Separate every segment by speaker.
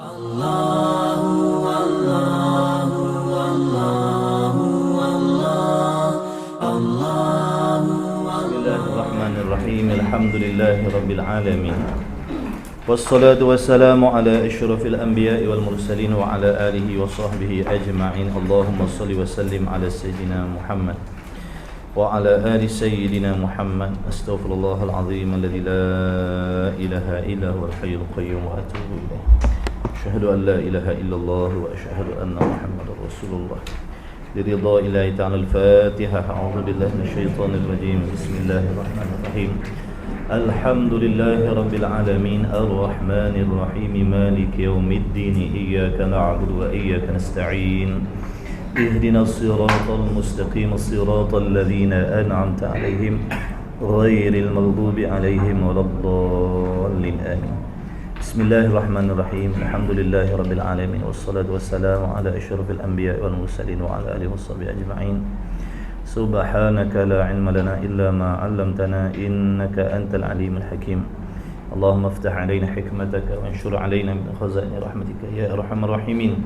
Speaker 1: Bismillahirrahmanirrahim. Alhamdulillahirabbil alamin. Wassalatu wassalamu ala asyrafil anbiya'i wal mursalin wa ala alihi wa sahbihi ajma'in. Allahumma shalli wa sallim ala sayyidina Muhammad wa ala ali sayyidina Muhammad. Astaghfirullahal azim alladzi la ilaha illa huwal hayyul qayyum wa atubu ilaih. Asyhadu an la ilaha illallah wa asyhadu anna Muhammadar Rasulullah. Liridha ilahi ta'ala al-Fatihah. A'udzu billahi minasyaitonir rajim. Bismillahirrahmanirrahim. Alhamdulillahi rabbil alamin. Ar-Rahmanir Rahim. Maliki yaumiddin. Iyyaka na'budu wa iyyaka nasta'in. Ihdinas siratal mustaqim. Siratal ladzina an'amta 'alaihim ghairil maghdubi 'alaihim waladdallin. Amin. Bismillahirrahmanirrahim. Alhamdulillahi rabbil alamin. Wassalatu wassalamu ala asyrafil anbiya'i wal mursalin wa ala alihi washabihi ajma'in. Subhanaka la ilma lana illa ma 'allamtana innaka antal alimul hakim. Allahumma iftah 'alaina hikmataka wa anshur 'alaina min khazaini rahmatika ya arhamar rahimin.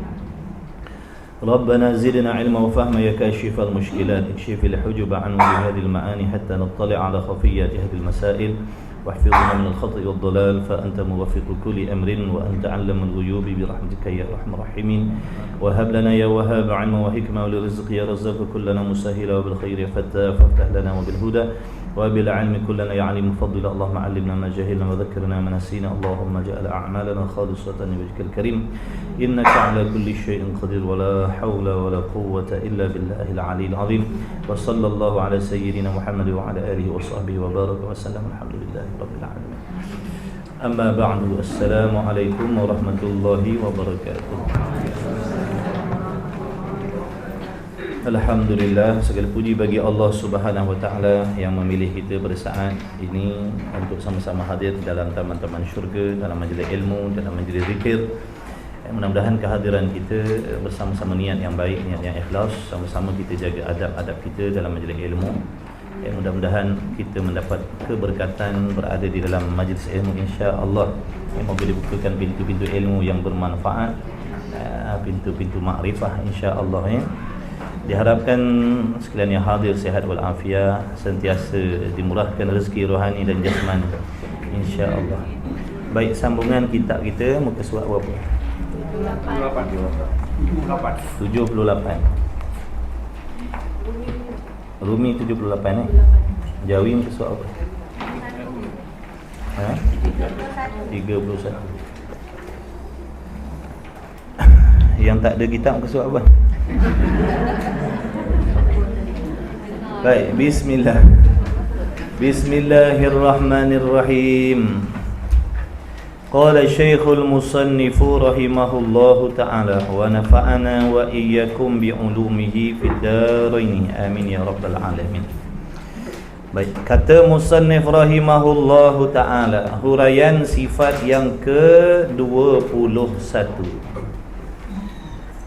Speaker 1: Rabbana zidna 'ilma wa fahma ya kashifal mushkilat. Ikshifil hujuba 'an hadhil ma'ani hatta nattali' 'ala khafiyyati hadhil masail. واحفظنا من الخطأ والضلال فأنت موفق كل أمر وأنت علم الغيوب برحمتك يا أرحم الراحمين. وهب لنا يا وهاب علما وحكمة ولرزق يا رزاق كلنا مسهلا وبالخير فتاح فافتح لنا وبالهدى وبالعلم كلنا يا عليم فضل. اللهم علمنا ما جهلنا وذكرنا ما نسينا. اللهم اجعل أعمالنا خالصة لوجهك الكريم إنك على كل شيء قدير ولا حول ولا قوة إلا بالله العلي العظيم. وصلى الله على سيدنا محمد وعلى آله وصحبه وبارك وسلم. الحمد لله رب العالمين. أما بعد. السلام عليكم ورحمة الله وبركاته. Alhamdulillah, segala puji bagi Allah Subhanahu wa taala yang memilih kita pada saat ini untuk sama-sama hadir dalam taman-taman syurga, dalam majlis ilmu, dalam majlis zikir. Mudah-mudahan kehadiran kita bersama-sama niat yang baik, niat yang ikhlas, sama-sama kita jaga adab-adab kita dalam majlis ilmu. Mudah-mudahan kita mendapat keberkatan berada di dalam majlis ilmu insya-Allah. Semoga dibukakan pintu-pintu ilmu yang bermanfaat, pintu-pintu makrifah insya-Allah. Diharapkan sekalian yang hadir sihat wal afiat, sentiasa dimurahkan rezeki rohani dan jasmani insya-Allah. Baik, sambungan kitab kita muka surat berapa? 78. Rumi 78 Jawi muka surat apa? 31. Yang tak ada kitab muka surat apa? Baik, bismillah. Bismillahirrahmanirrahim. Qala Syekhul Musannif rahimahullahu ta'ala wa nafa'ana wa iyyakum bi ulumihi fid darain. Amin ya rabbal alamin. Baik, kata musannif rahimahullahu ta'ala, huraian sifat yang ke-21.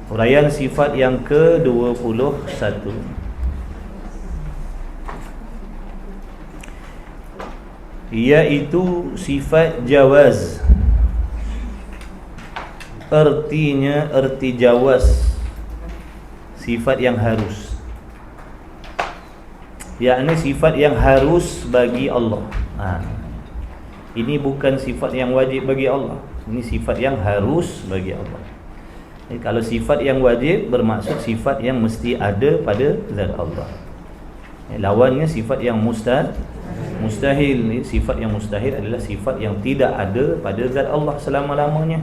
Speaker 1: Huraian sifat yang ke-21, iaitu sifat jawaz. Artinya erti jawaz, sifat yang harus, yakni sifat yang harus bagi Allah. Ini bukan sifat yang wajib bagi Allah, ini sifat yang harus bagi Allah. Kalau sifat yang wajib bermaksud sifat yang mesti ada pada zat Allah. Lawannya sifat yang mustahil. Sifat yang mustahil adalah sifat yang tidak ada pada zat Allah selama-lamanya,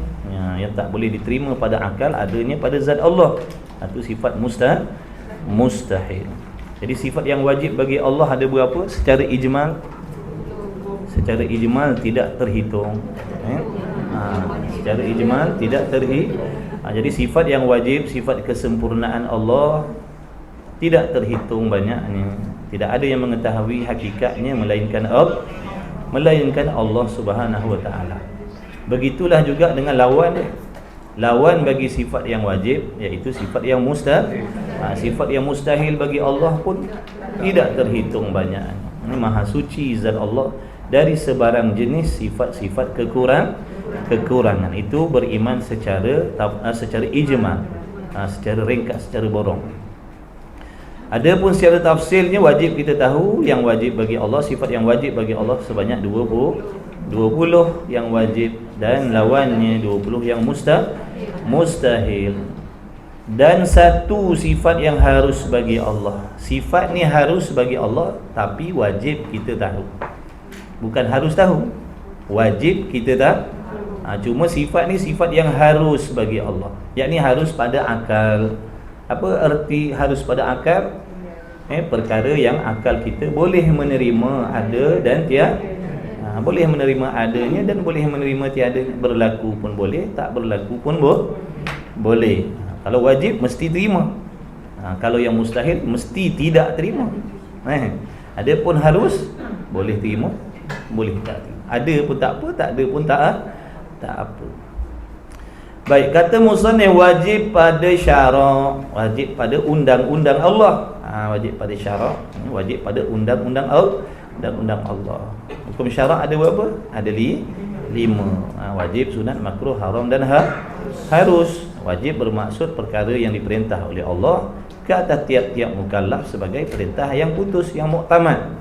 Speaker 1: yang tak boleh diterima pada akal adanya pada zat Allah. Itu sifat mustahil. Jadi sifat yang wajib bagi Allah ada berapa? Secara ijmal tidak terhitung. Secara ijmal tidak terhitung. Jadi sifat yang wajib, sifat kesempurnaan Allah tidak terhitung banyaknya. Tidak ada yang mengetahui hakikatnya melainkan Allah Subhanahu wa taala. Begitulah juga dengan lawan bagi sifat yang wajib, iaitu sifat yang mustahil. Sifat yang mustahil bagi Allah pun tidak terhitung banyaknya. Ini maha suci zat Allah dari sebarang jenis sifat-sifat kekurangan. Itu beriman secara ijma', secara ringkas, secara borong. Adapun secara tafsilnya wajib kita tahu yang wajib bagi Allah, sifat yang wajib bagi Allah sebanyak 20 yang wajib, dan lawannya 20 yang mustahil. Dan satu sifat yang harus bagi Allah. Sifat ni harus bagi Allah, tapi wajib kita tahu. Bukan harus tahu, wajib kita tahu. Cuma sifat ni sifat yang harus bagi Allah, yakni harus pada akal. Apa erti harus pada akal? Perkara yang akal kita boleh menerima ada dan tiada. Boleh menerima adanya dan boleh menerima tiada. Berlaku pun boleh, tak berlaku pun boleh. Kalau wajib mesti terima. Kalau yang mustahil mesti tidak terima. Adapun harus boleh terima, boleh tak terima. Ada pun tak apa, tak ada pun tak apa. Baik, kata musannif wajib pada syarak, wajib pada undang-undang Allah. Wajib pada syarak, wajib pada undang-undang Allah. Hukum syarak ada berapa? Ada 5. Wajib, sunat, makruh, haram dan harus. Wajib bermaksud perkara yang diperintah oleh Allah ke atas tiap-tiap mukallaf sebagai perintah yang putus, yang muktamad.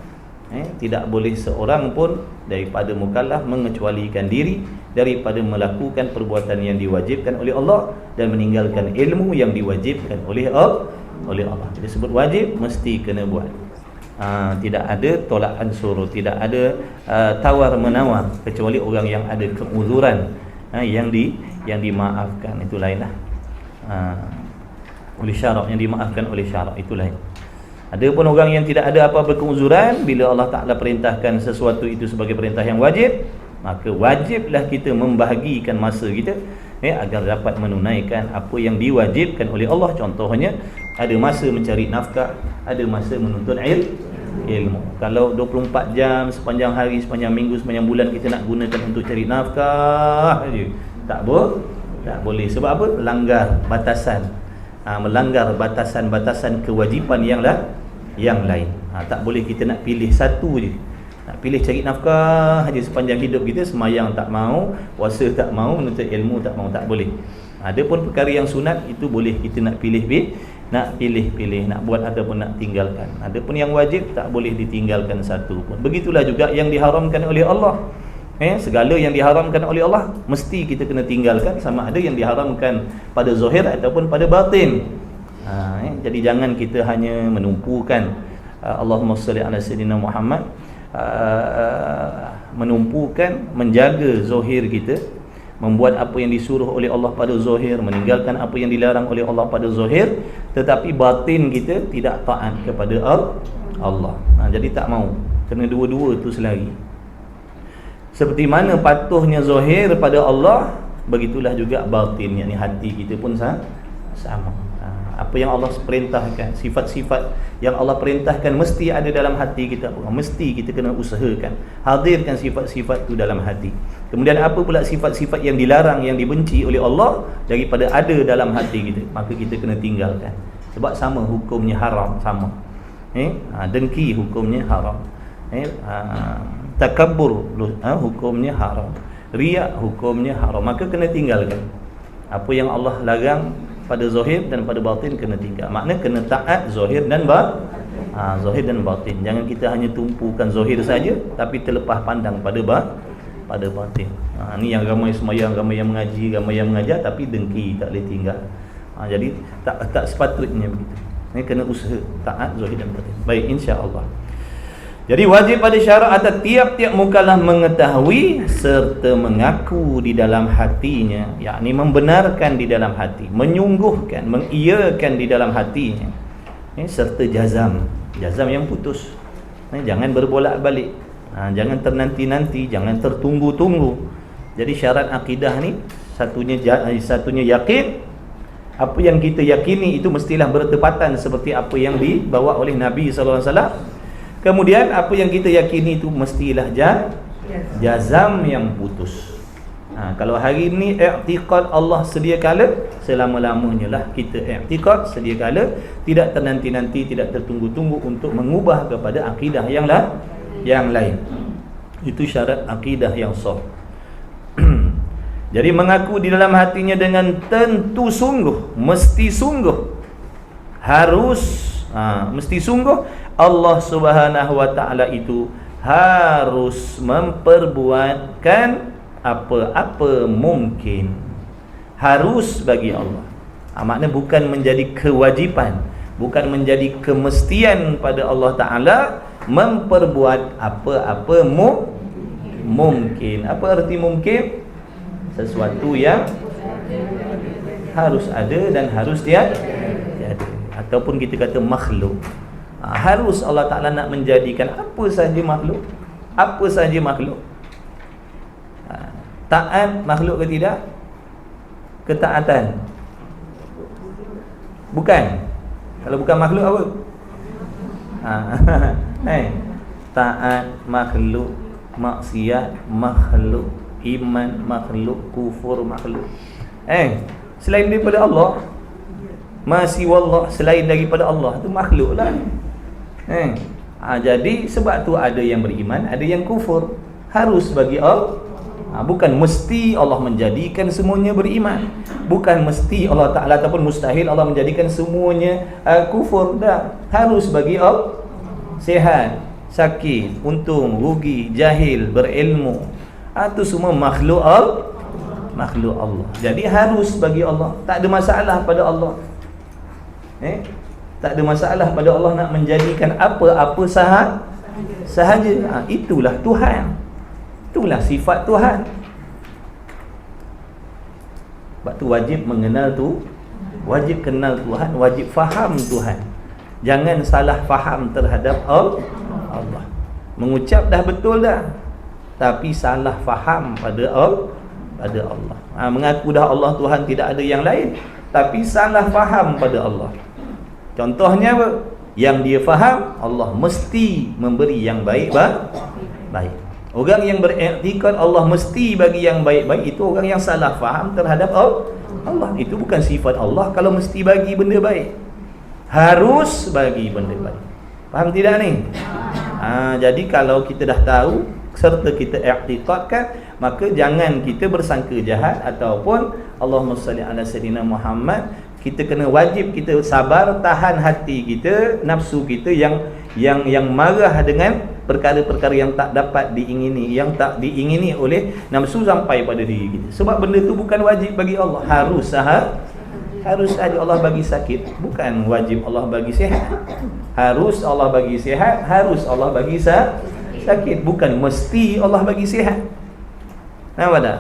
Speaker 1: Tidak boleh seorang pun daripada mukallaf mengecualikan diri daripada melakukan perbuatan yang diwajibkan oleh Allah dan meninggalkan ilmu yang diwajibkan oleh Allah. Jadi sebut wajib mesti kena buat. Tidak ada tolakan suruh, tidak ada tawar menawar, kecuali orang yang ada keuzuran yang dimaafkan, itu lainlah. Oleh syarak, yang dimaafkan oleh syarak, itu lain. Ada pun orang yang tidak ada apa-apa keuzuran, bila Allah Ta'ala perintahkan sesuatu itu sebagai perintah yang wajib, maka wajiblah kita membahagikan masa kita agar dapat menunaikan apa yang diwajibkan oleh Allah. Contohnya, ada masa mencari nafkah, ada masa menuntut ilmu. Kalau 24 jam sepanjang hari, sepanjang minggu, sepanjang bulan kita nak gunakan untuk cari nafkah saja, tak boleh. Sebab apa? Melanggar batasan kewajipan yang lain. Tak boleh kita nak pilih satu je. Nak pilih cari nafkah saja sepanjang hidup kita, semayang tak mau, puasa tak mau, menuntut ilmu tak mau, tak boleh. Ada pun perkara yang sunat itu boleh kita nak pilih, nak buat ataupun nak tinggalkan. Ada pun yang wajib tak boleh ditinggalkan satu pun. Begitulah juga yang diharamkan oleh Allah. Segala yang diharamkan oleh Allah mesti kita kena tinggalkan, sama ada yang diharamkan pada zahir ataupun pada batin. Jadi jangan kita hanya menumpukan Allahumma salli ala sayyidina Muhammad, menumpukan menjaga zahir kita, membuat apa yang disuruh oleh Allah pada zahir, meninggalkan apa yang dilarang oleh Allah pada zahir, tetapi batin kita tidak taat kepada Allah. Jadi tak mau, kena dua-dua tu selari. Seperti mana patuhnya zahir pada Allah, begitulah juga batin, yakni hati kita pun sama. Apa yang Allah perintahkan, sifat-sifat yang Allah perintahkan mesti ada dalam hati kita. Mesti kita kena usahakan hadirkan sifat-sifat itu dalam hati. Kemudian apa pula sifat-sifat yang dilarang, yang dibenci oleh Allah daripada ada dalam hati kita, maka kita kena tinggalkan. Sebab sama hukumnya haram, sama. Dengki hukumnya haram. Takabbur hukumnya haram. Riak hukumnya haram. Maka kena tinggalkan. Apa yang Allah larang pada zahir dan pada batin kena tinggal. Makna kena taat zahir dan zahir dan batin. Jangan kita hanya tumpukan zahir saja tapi terlepas pandang pada batin. Ni yang ramai semayang, ramai yang mengaji, ramai yang mengajar, tapi dengki tak boleh tinggal. Jadi tak sepatutnya begitu. Ni kena usaha taat zahir dan batin. Baik, insya-Allah. Jadi wajib pada syarak atas tiap-tiap mukallaf mengetahui serta mengaku di dalam hatinya, yakni membenarkan di dalam hati, menyungguhkan, mengiyakan di dalam hatinya, serta jazam yang putus. Jangan berbolak-balik, jangan ternanti-nanti, jangan tertunggu-tunggu. Jadi syarat akidah ni satunya yakin. Apa yang kita yakini itu mestilah bertepatan seperti apa yang dibawa oleh Nabi sallallahu alaihi wasallam. Kemudian apa yang kita yakini itu mestilah jazam yang putus. Kalau hari ini i'tiqad Allah sedia kala, selama-lamanya lah kita i'tiqad sedia kala, tidak ternanti-nanti, tidak tertunggu-tunggu untuk mengubah kepada akidah yang lain. Itu syarat akidah yang sah. Jadi mengaku di dalam hatinya dengan tentu sungguh, mesti sungguh, harus, mesti sungguh Allah Subhanahu wa taala itu harus memperbuatkan apa-apa mungkin. Harus bagi Allah. Maknanya bukan menjadi kewajipan, bukan menjadi kemestian pada Allah Ta'ala memperbuat apa-apa mungkin. Apa arti mungkin? Sesuatu yang harus ada dan harus tiada. Ataupun kita kata makhluk. Harus Allah Ta'ala nak menjadikan apa sahaja makhluk. Apa sahaja makhluk. Taat makhluk ke tidak? Ketaatan. Bukan. Kalau bukan makhluk apa? Taat makhluk, maksiat makhluk, iman makhluk, kufur makhluk. Selain daripada Allah, masih wallah, selain daripada Allah tu makhluk lah. Jadi sebab tu ada yang beriman, ada yang kufur. Harus bagi Allah. Bukan mesti Allah menjadikan semuanya beriman, bukan mesti Allah Ta'ala ataupun mustahil Allah menjadikan semuanya kufur. Dah, harus bagi Allah sihat, sakit, untung, rugi, jahil, berilmu, itu semua makhluk Allah. Jadi harus bagi Allah. Tak ada masalah pada Allah. Tak ada masalah pada Allah nak menjadikan apa-apa sahaja. Itulah Tuhan. Itulah sifat Tuhan. Sebab tu wajib mengenal tu, wajib kenal Tuhan, wajib faham Tuhan. Jangan salah faham terhadap Allah. Mengucap dah betul dah, tapi salah faham pada Allah. Mengaku dah Allah Tuhan, tidak ada yang lain, tapi salah faham pada Allah. Contohnya apa? Yang dia faham, Allah mesti memberi yang baik. Orang yang beriktikad Allah mesti bagi yang baik-baik, itu orang yang salah faham terhadap Allah. Itu bukan sifat Allah kalau mesti bagi benda baik. Harus bagi benda baik. Faham tidak ni? Jadi kalau kita dah tahu serta kita iktikadkan, maka jangan kita bersangka jahat ataupun Allahumma salli ala sayyidina Muhammad. Kita kena wajib kita sabar, tahan hati kita, nafsu kita yang marah dengan perkara-perkara yang tak dapat diingini, yang tak diingini oleh nafsu sampai pada diri kita. Sebab benda tu bukan wajib bagi Allah. Harus saja Allah bagi sakit, bukan wajib Allah bagi sihat. Harus Allah bagi sihat, harus Allah bagi sakit, bukan mesti Allah bagi sihat. Nampak tak?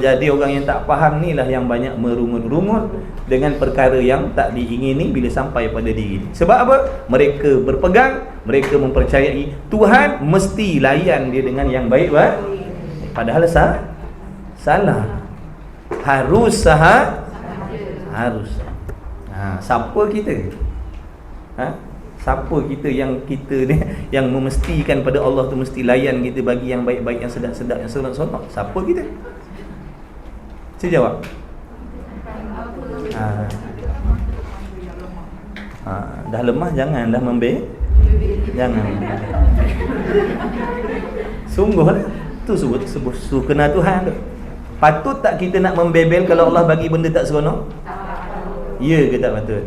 Speaker 1: Jadi orang yang tak faham ni lah yang banyak merungut-rungut dengan perkara yang tak diingini bila sampai pada diri. Sebab apa? Mereka berpegang, mereka mempercayai Tuhan mesti layan dia dengan yang baik, padahal salah. Harus. Siapa kita? Siapa kita yang yang memestikan pada Allah tu mesti layan kita bagi yang baik-baik, yang sedap-sedap, yang seronok-seronok? Siapa kita? Saya jawab. Dah lemah janganlah jangan. Sungguhlah tu sebut kenal Tuhan tu. Patut tak kita nak membebel kalau Allah bagi benda tak seronok? Ya ke tak patut?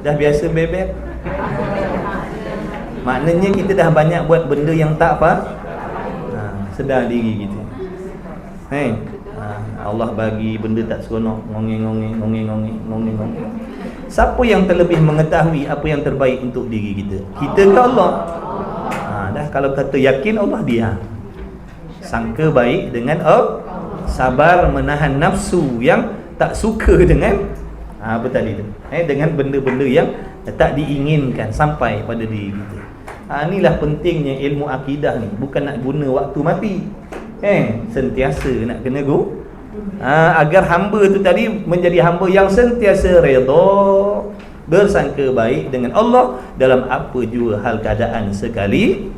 Speaker 1: Dah biasa bebel. Maknanya kita dah banyak buat benda yang tak apa. Sedar diri kita. Allah bagi benda tak seronok, ngongeng. Siapa yang terlebih mengetahui apa yang terbaik untuk diri kita? Kita ke Allah? Dah kalau kata yakin Allah, dia sangka baik dengan sabar menahan nafsu yang tak suka dengan apa tadi tu, dengan benda-benda yang tak diinginkan sampai pada diri kita. Inilah pentingnya ilmu akidah ni. Bukan nak guna waktu mati, sentiasa nak kena agar hamba tu tadi menjadi hamba yang sentiasa redha, bersangka baik dengan Allah dalam apa jua hal keadaan sekalipun.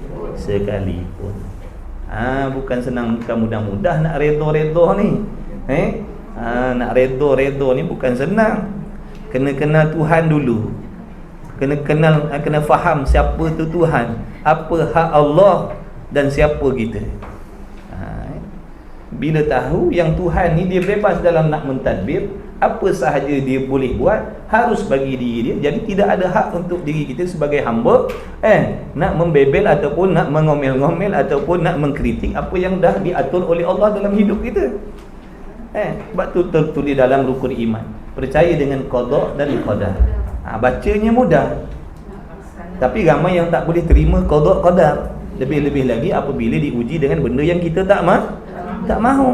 Speaker 1: Bukan senang, bukan mudah-mudah nak redha ni. Nak redha ni bukan senang. Kena kenal Tuhan dulu. Kena faham siapa tu Tuhan, apa hak Allah dan siapa kita.
Speaker 2: Bila tahu yang Tuhan ni dia bebas dalam nak mentadbir, apa sahaja dia boleh buat harus bagi diri dia. Jadi tidak ada hak untuk diri kita sebagai hamba nak membebel ataupun nak mengomel-ngomel ataupun nak mengkritik apa yang dah diatur oleh Allah dalam hidup kita. Sebab tu tertulis dalam rukun iman, percaya dengan qada dan qadar. Bacanya mudah, tapi ramai yang tak boleh terima qada qadar. Lebih-lebih lagi apabila diuji dengan benda yang kita tak mahu.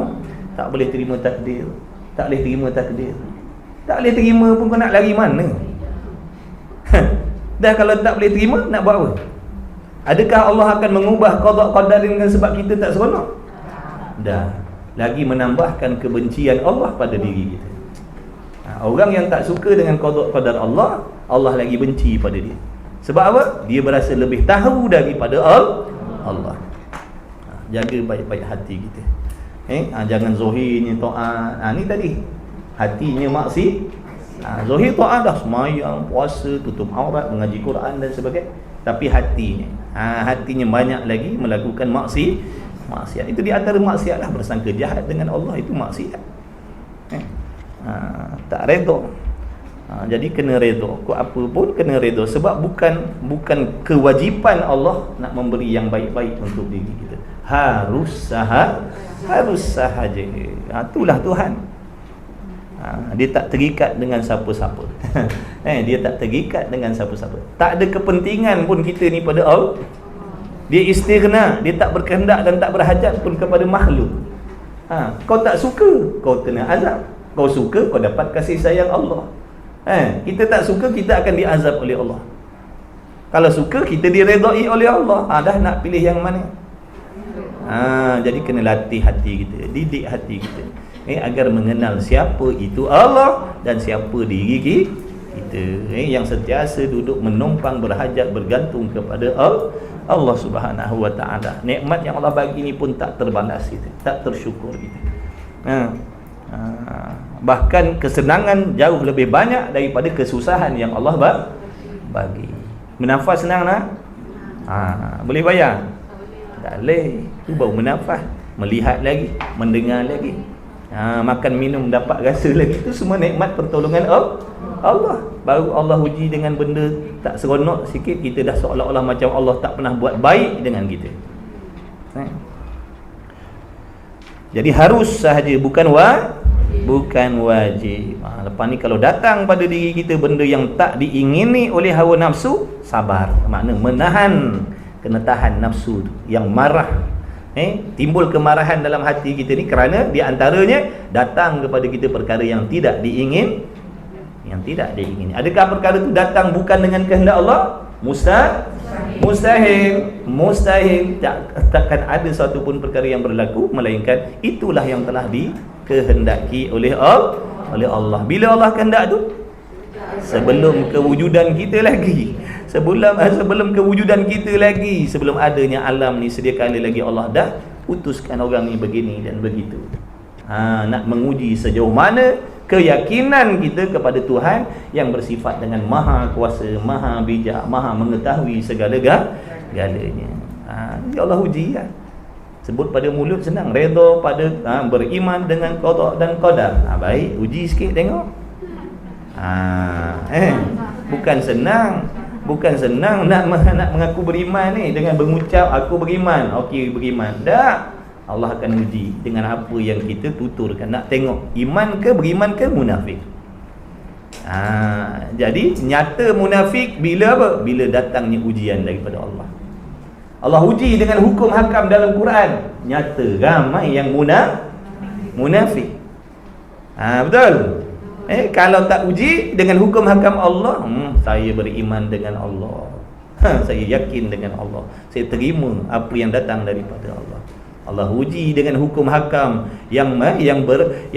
Speaker 2: Tak boleh terima takdir, tak boleh terima takdir, tak boleh terima pun kau nak lari mana? Dah kalau tak boleh terima, nak buat apa? Adakah Allah akan mengubah qada qadar dengan sebab kita tak seronok? Dah, lagi menambahkan kebencian Allah pada diri kita. Orang yang tak suka dengan qada qadar Allah, Allah lagi benci pada dia. Sebab apa? Dia berasa lebih tahu daripada Allah. Jaga baik-baik hati kita. Jangan zohirnya ta'at. Ni tadi hatinya maksi. Zohir ta'at dah semayang, puasa, tutup aurat, mengaji Quran dan sebagainya. Tapi hatinya banyak lagi melakukan maksiat. Itu di antara maksiat lah, bersangka jahat dengan Allah, itu maksiat. Tak redha. Jadi kena redha. Apa pun kena redha. Sebab bukan kewajipan Allah nak memberi yang baik-baik untuk diri kita. Harus sahaja. Itulah Tuhan. Dia tak terikat dengan siapa-siapa. Dia tak terikat dengan siapa-siapa. Tak ada kepentingan pun kita ni pada Allah. Dia istighna, dia tak berkehendak dan tak berhajat pun kepada makhluk. Kau tak suka, kau kena azab. Kau suka, kau dapat kasih sayang Allah. Kita tak suka, kita akan diazab oleh Allah. Kalau suka, kita diredai oleh Allah. Dah nak pilih yang mana? Jadi kena latih hati kita, didik hati kita, agar mengenal siapa itu Allah dan siapa diri kita, yang sentiasa duduk menumpang, berhajat, bergantung kepada Allah Subhanahu wa ta'ala. Nikmat yang Allah bagi ni pun tak terbalas kita, tak tersyukur kita. Bahkan kesenangan jauh lebih banyak daripada kesusahan yang Allah bagi. Menafas senang nak? Boleh bayar? Tak boleh. Itu baru menafas. Melihat lagi, mendengar lagi, makan minum dapat rasa lagi. Itu semua nikmat pertolongan Allah. Baru Allah uji dengan benda tak seronok sikit, kita dah seolah-olah macam Allah tak pernah buat baik dengan kita. Jadi harus sahaja, bukan wajib. Lepas ni kalau datang pada diri kita benda yang tak diingini oleh hawa nafsu, sabar. Makna menahan, kena tahan nafsu yang marah. Timbul kemarahan dalam hati kita ni kerana di antaranya datang kepada kita perkara yang tidak diingini. Adakah perkara itu datang bukan dengan kehendak Allah? Mustahil. Takkan ada satu pun perkara yang berlaku melainkan itulah yang telah dikehendaki oleh Allah. Bila Allah kehendak tu? Sebelum kewujudan kita lagi. Sebelum kewujudan kita lagi, sebelum adanya alam ni, sedia kala lagi Allah dah putuskan orang ni begini dan begitu. Nak menguji sejauh mana keyakinan kita kepada Tuhan yang bersifat dengan maha kuasa, maha bijak, maha mengetahui segala-galanya. Ya Allah uji kan. Sebut pada mulut senang, redha pada beriman dengan qada dan qadar. Baik, uji sikit tengok. Bukan senang nak mengaku beriman ni dengan mengucap aku beriman, okey beriman. Tak. Allah akan uji dengan apa yang kita tuturkan. Nak tengok iman ke, beriman ke, munafik. Jadi nyata munafik bila apa? Bila datangnya ujian daripada Allah. Allah uji dengan hukum hakam dalam Quran. Nyata ramai yang munafik. Betul. Kalau tak uji dengan hukum hakam Allah, saya beriman dengan Allah. Saya yakin dengan Allah. Saya terima apa yang datang daripada Allah. Allah uji dengan hukum hakam yang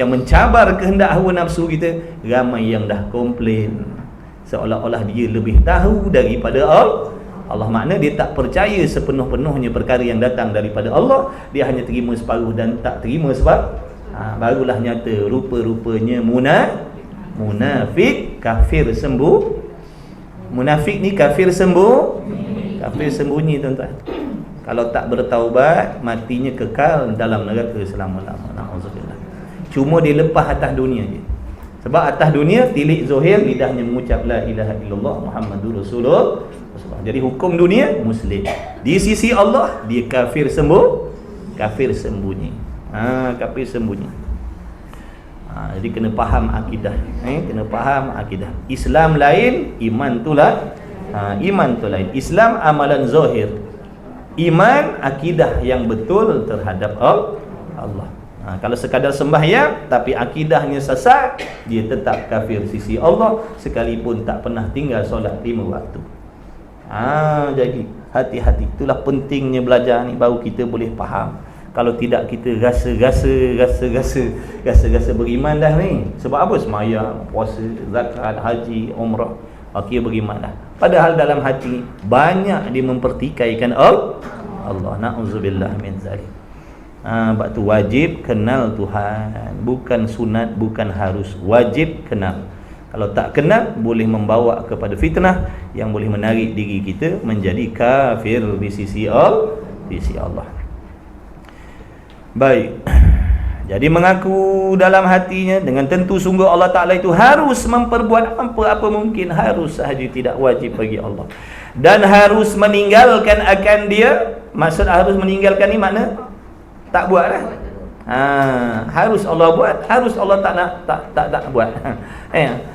Speaker 2: mencabar kehendak hawa nafsu kita. Ramai yang dah komplain seolah-olah dia lebih tahu daripada Allah. Makna dia tak percaya sepenuh-penuhnya perkara yang datang daripada Allah. Dia hanya terima separuh dan tak terima sebab barulah nyata rupa-rupanya munafik, kafir munafik ni kafir sembunyi tuan-tuan. Kalau tak bertaubat, matinya kekal dalam neraka selama-lamanya. Na'udzubillah. Cuma dia lepas atas dunia je. Sebab atas dunia tilik zahir lidahnya mengucap la ilaha illallah Muhammadur Rasulullah. Jadi hukum dunia muslim. Di sisi Allah dia kafir kafir sembunyi. Kafir sembunyi. Jadi kena faham akidah. Kena faham akidah. Islam lain, iman tu lain. Islam amalan zahir. Iman akidah yang betul terhadap Allah. Kalau sekadar sembahyang tapi akidahnya sesat, dia tetap kafir sisi Allah sekalipun tak pernah tinggal solat 5 waktu. Jadi hati-hati. Itulah pentingnya belajar ni, baru kita boleh faham. Kalau tidak kita rasa beriman dah ni. Sebab apa? Sembahyang, puasa, zakat, haji, umrah, okey beriman dah. Padahal dalam hati banyak dia mempertikaikan Allah. Na'udzubillah min zalik. Sebab tu wajib kenal Tuhan. Bukan sunat, bukan harus. Wajib kenal. Kalau tak kenal, boleh membawa kepada fitnah yang boleh menarik diri kita menjadi kafir di sisi Allah. Baik. Jadi mengaku dalam hatinya dengan tentu sungguh Allah Ta'ala itu harus memperbuat apa-apa mungkin. Harus sahaja, tidak wajib bagi Allah. Dan harus meninggalkan akan dia. Maksud harus meninggalkan ni makna tak buat lah. Harus Allah buat, harus Allah tak buat.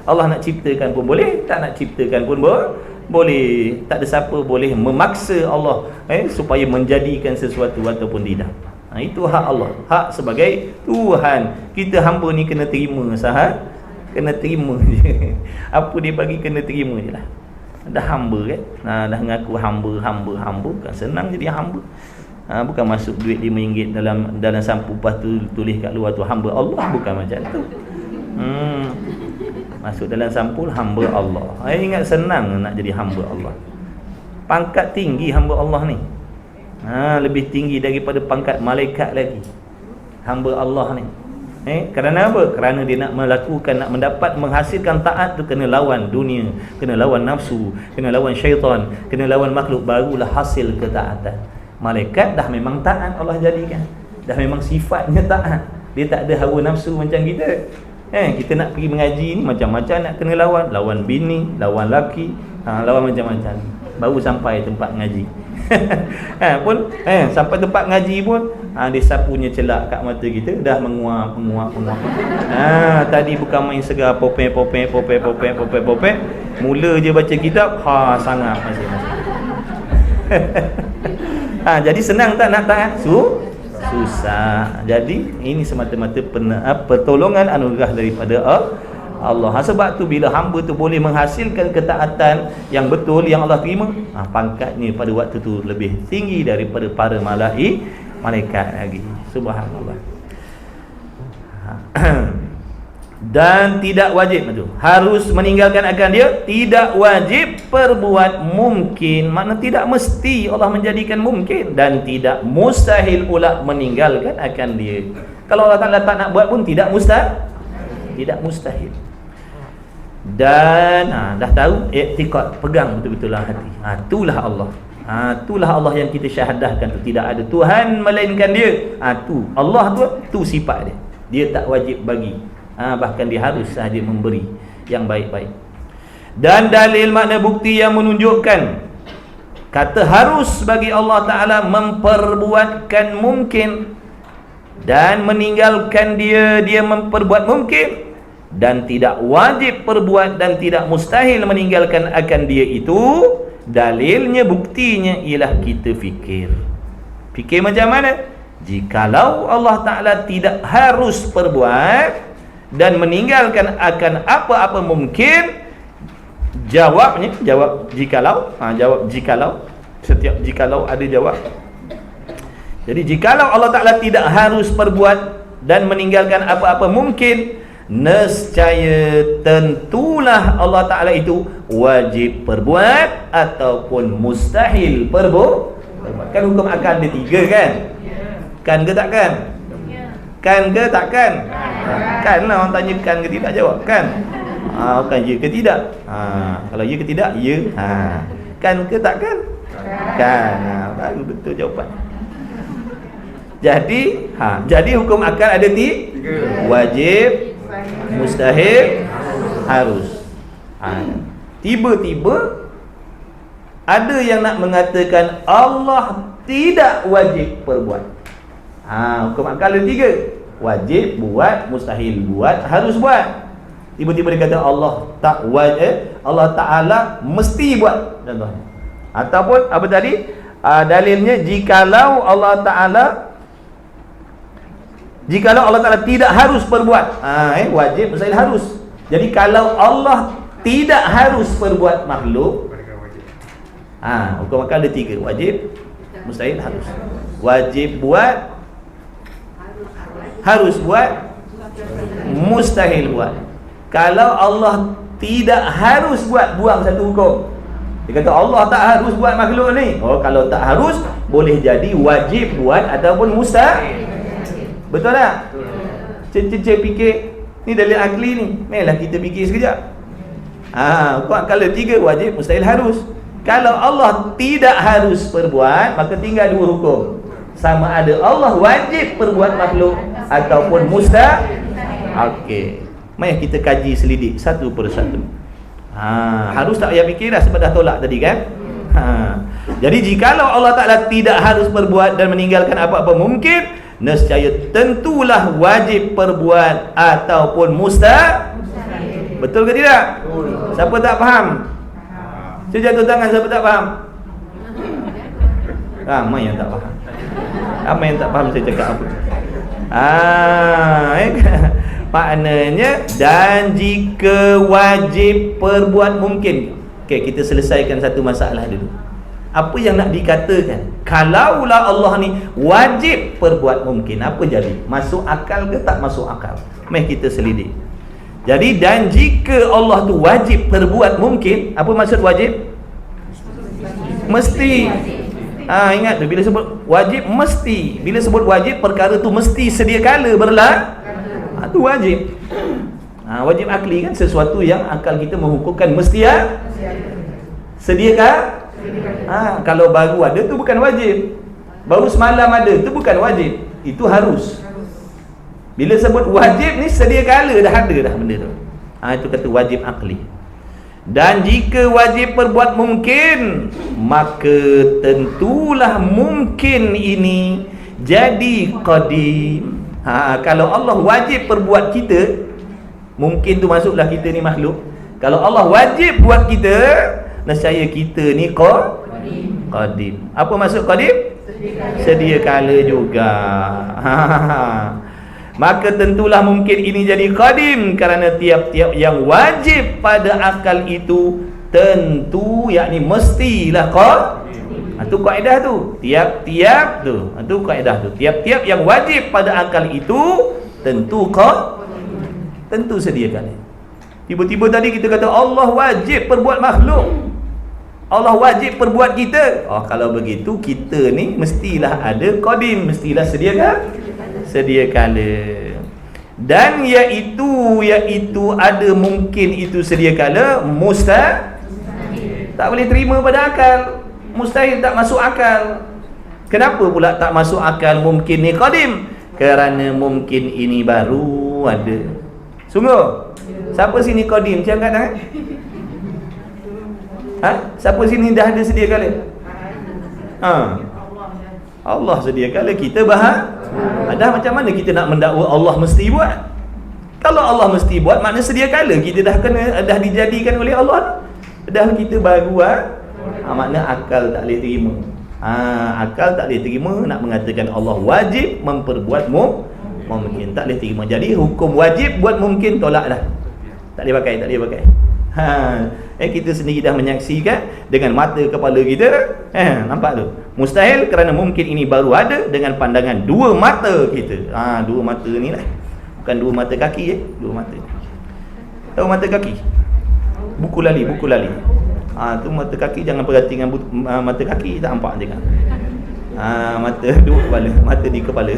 Speaker 2: Allah nak ciptakan pun boleh, tak nak ciptakan pun boleh. Tak ada siapa boleh memaksa Allah supaya menjadikan sesuatu ataupun tidak. Itu hak Allah, hak sebagai Tuhan. Kita hamba ni kena terima sahad, kena terima je. Apa dia bagi kena terima je lah. Dah hamba kan, dah mengaku hamba kan senang jadi hamba. Bukan masuk duit RM5 dalam sampul, lepas tu tulis kat luar tu hamba Allah. Bukan macam tu. Masuk dalam sampul hamba Allah. Ingat senang nak jadi hamba Allah. Pangkat tinggi hamba Allah ni. Lebih tinggi daripada pangkat malaikat lagi hamba Allah ni. Kerana apa? Kerana dia nak melakukan, nak mendapat, menghasilkan taat tu kena lawan dunia, kena lawan nafsu, kena lawan syaitan, kena lawan makhluk, barulah hasil ketaatan. Malaikat dah memang taat Allah jadikan, dah memang sifatnya taat. Dia tak ada hawa nafsu macam kita. Kita nak pergi mengaji ni macam-macam nak kena lawan bini, lawan laki, lawan macam-macam. Baru sampai tempat ngaji. Sampai tempat ngaji pun dia sapunya celak kat mata kita, dah menguap. Tadi bukan main segar popeh. Mula je baca kitab, sangat masing-masing. Jadi senang tak nak taat? Susah. Jadi ini semata-mata pertolongan anugerah daripada Allah. Sebab tu bila hamba tu boleh menghasilkan ketaatan yang betul, yang Allah terima, pangkatnya pada waktu tu lebih tinggi daripada para malaikat lagi. Subhanallah. Dan tidak wajib tu, harus meninggalkan akan dia. Tidak wajib perbuat mungkin, makna tidak mesti Allah menjadikan mungkin, dan tidak mustahil pula meninggalkan akan dia. Kalau Allah Ta'ala tak nak buat pun tidak mustahil. Dan dah tahu i'tiqad, pegang betul-betul lah hati. Itulah Allah. Itulah Allah yang kita syahadahkan tu, tidak ada Tuhan melainkan dia. Tu Allah tu sifat dia. Dia tak wajib bagi. Bahkan dia harus sahaja memberi yang baik-baik. Dan dalil makna bukti yang menunjukkan kata harus bagi Allah Ta'ala memperbuatkan mungkin dan meninggalkan dia memperbuat mungkin, dan tidak wajib perbuat dan tidak mustahil meninggalkan akan dia itu. Dalilnya, buktinya ialah kita fikir macam mana? Jikalau Allah Ta'ala tidak harus perbuat dan meninggalkan akan apa-apa mungkin, jawab jikalau. Jawab jikalau. Setiap jikalau ada jawab. Jadi jikalau Allah Ta'ala tidak harus perbuat dan meninggalkan apa-apa mungkin, nescaya tentulah Allah Ta'ala itu wajib perbuat ataupun mustahil perbuat. Kan hukum akal ada 3 kan? Kan ke takkan? Kan ke takkan? Kan lah, orang tanya kan ke tidak, jawab kan. Kan ya ke tidak. Kalau ya ke tidak, ya. Kan ke takkan? Kana. Baru betul jawapan. Jadi hukum akal ada tiga. Wajib, mustahil, harus. Tiba-tiba ada yang nak mengatakan Allah tidak wajib perbuat. Hukum akal ada tiga. Wajib buat, mustahil buat, harus buat. Tiba-tiba dia kata Allah Ta'ala mesti buat, contohnya. Ataupun apa tadi? Dalilnya jikalau Allah Ta'ala tidak harus perbuat, wajib, mustahil, harus. Jadi kalau Allah tidak harus perbuat makhluk, hukum akal ada tiga. Wajib, mustahil, harus. Wajib buat, harus buat, mustahil buat. Kalau Allah tidak harus buat, buang satu hukum. Dia kata Allah tak harus buat makhluk ni. Kalau tak harus, boleh jadi wajib buat ataupun mustahil. Betul tak? Cek fikir ni dalil akli ni. Mainlah kita fikir sekejap. Kalau tiga, wajib, mustahil, harus. Kalau Allah tidak harus perbuat, maka tinggal dua hukum. Sama ada Allah wajib perbuat makhluk ataupun mustahil. Okey. Mari kita kaji selidik satu persatu. Harus tak payah fikir dah sebab dah tolak tadi kan? Jadi jikalau Allah Ta'ala tidak harus perbuat dan meninggalkan apa-apa mungkin, nescaya tentulah wajib perbuat ataupun mustahil. Betul ke tidak? Siapa tak faham? Saya jatuh tangan siapa tak faham? Ramai yang tak faham. Ramai yang tak faham saya cakap apa. Maknanya, dan jika wajib perbuat mungkin. Okey, kita selesaikan satu masalah dulu. Apa yang nak dikatakan? Kalaulah Allah ni wajib perbuat mungkin, apa jadi? Masuk akal ke tak masuk akal? Mari kita selidik. Jadi, dan jika Allah tu wajib perbuat mungkin, apa maksud wajib? Mesti. Ingat tu, bila sebut wajib, mesti. Bila sebut wajib, perkara tu mesti sedia kala berlaku. Itu wajib. Wajib akli kan sesuatu yang akal kita menghukumkan mesti sediakah? Kalau baru ada tu bukan wajib. Baru semalam ada tu bukan wajib. Itu harus. Bila sebut wajib ni sedia kala dah ada dah benda tu. Itu kata wajib akli. Dan jika wajib perbuat mungkin, maka tentulah mungkin ini jadi qadim. Kalau Allah wajib perbuat kita, mungkin tu masuklah kita ni makhluk. Kalau Allah wajib buat kita, nescaya kita ni qadim. Apa maksud qadim? Sedia kala juga. Maka tentulah mungkin ini jadi qadim, kerana tiap-tiap yang wajib pada akal itu tentu, yakni mestilah qadim. Itu kaedah tu. Tiap-tiap tu. Itu kaedah tu. Tiap-tiap yang wajib pada akal itu tentu tentu sediakan. Tiba-tiba tadi kita kata Allah wajib perbuat makhluk, Allah wajib perbuat kita. Kalau begitu kita ni mestilah ada qadim, mestilah sedia kala. Dan iaitu ada mungkin itu sedia kala, mustahil. Tak boleh terima pada akal. Mustahil, tak masuk akal. Kenapa pula tak masuk akal mungkin ni qadim? Kerana mungkin ini baru ada. Sungguh? Siapa sini qadim? Jangan angkat tangan. Siapa sini dah ada sedia kala? Allah sedia kala, kita dah macam mana kita nak mendakwa Allah mesti buat? Kalau Allah mesti buat, makna sedia kala kita dah dijadikan oleh Allah. Dah kita baru makna akal tak boleh terima. Akal tak boleh terima nak mengatakan Allah wajib memperbuat mungkin, tak boleh terima. Jadi hukum wajib buat mungkin tolak dah. Tak boleh pakai. Kita sendiri dah menyaksikan dengan mata kepala kita. Nampak tu? Mustahil kerana mungkin ini baru ada dengan pandangan dua mata kita. Dua mata ni lah. Bukan dua mata kaki dua mata. Tahu mata kaki? Buku lali. Tu mata kaki, jangan perhati dengan mata kaki, tak nampak je kan. Mata dua kepala, mata di kepala.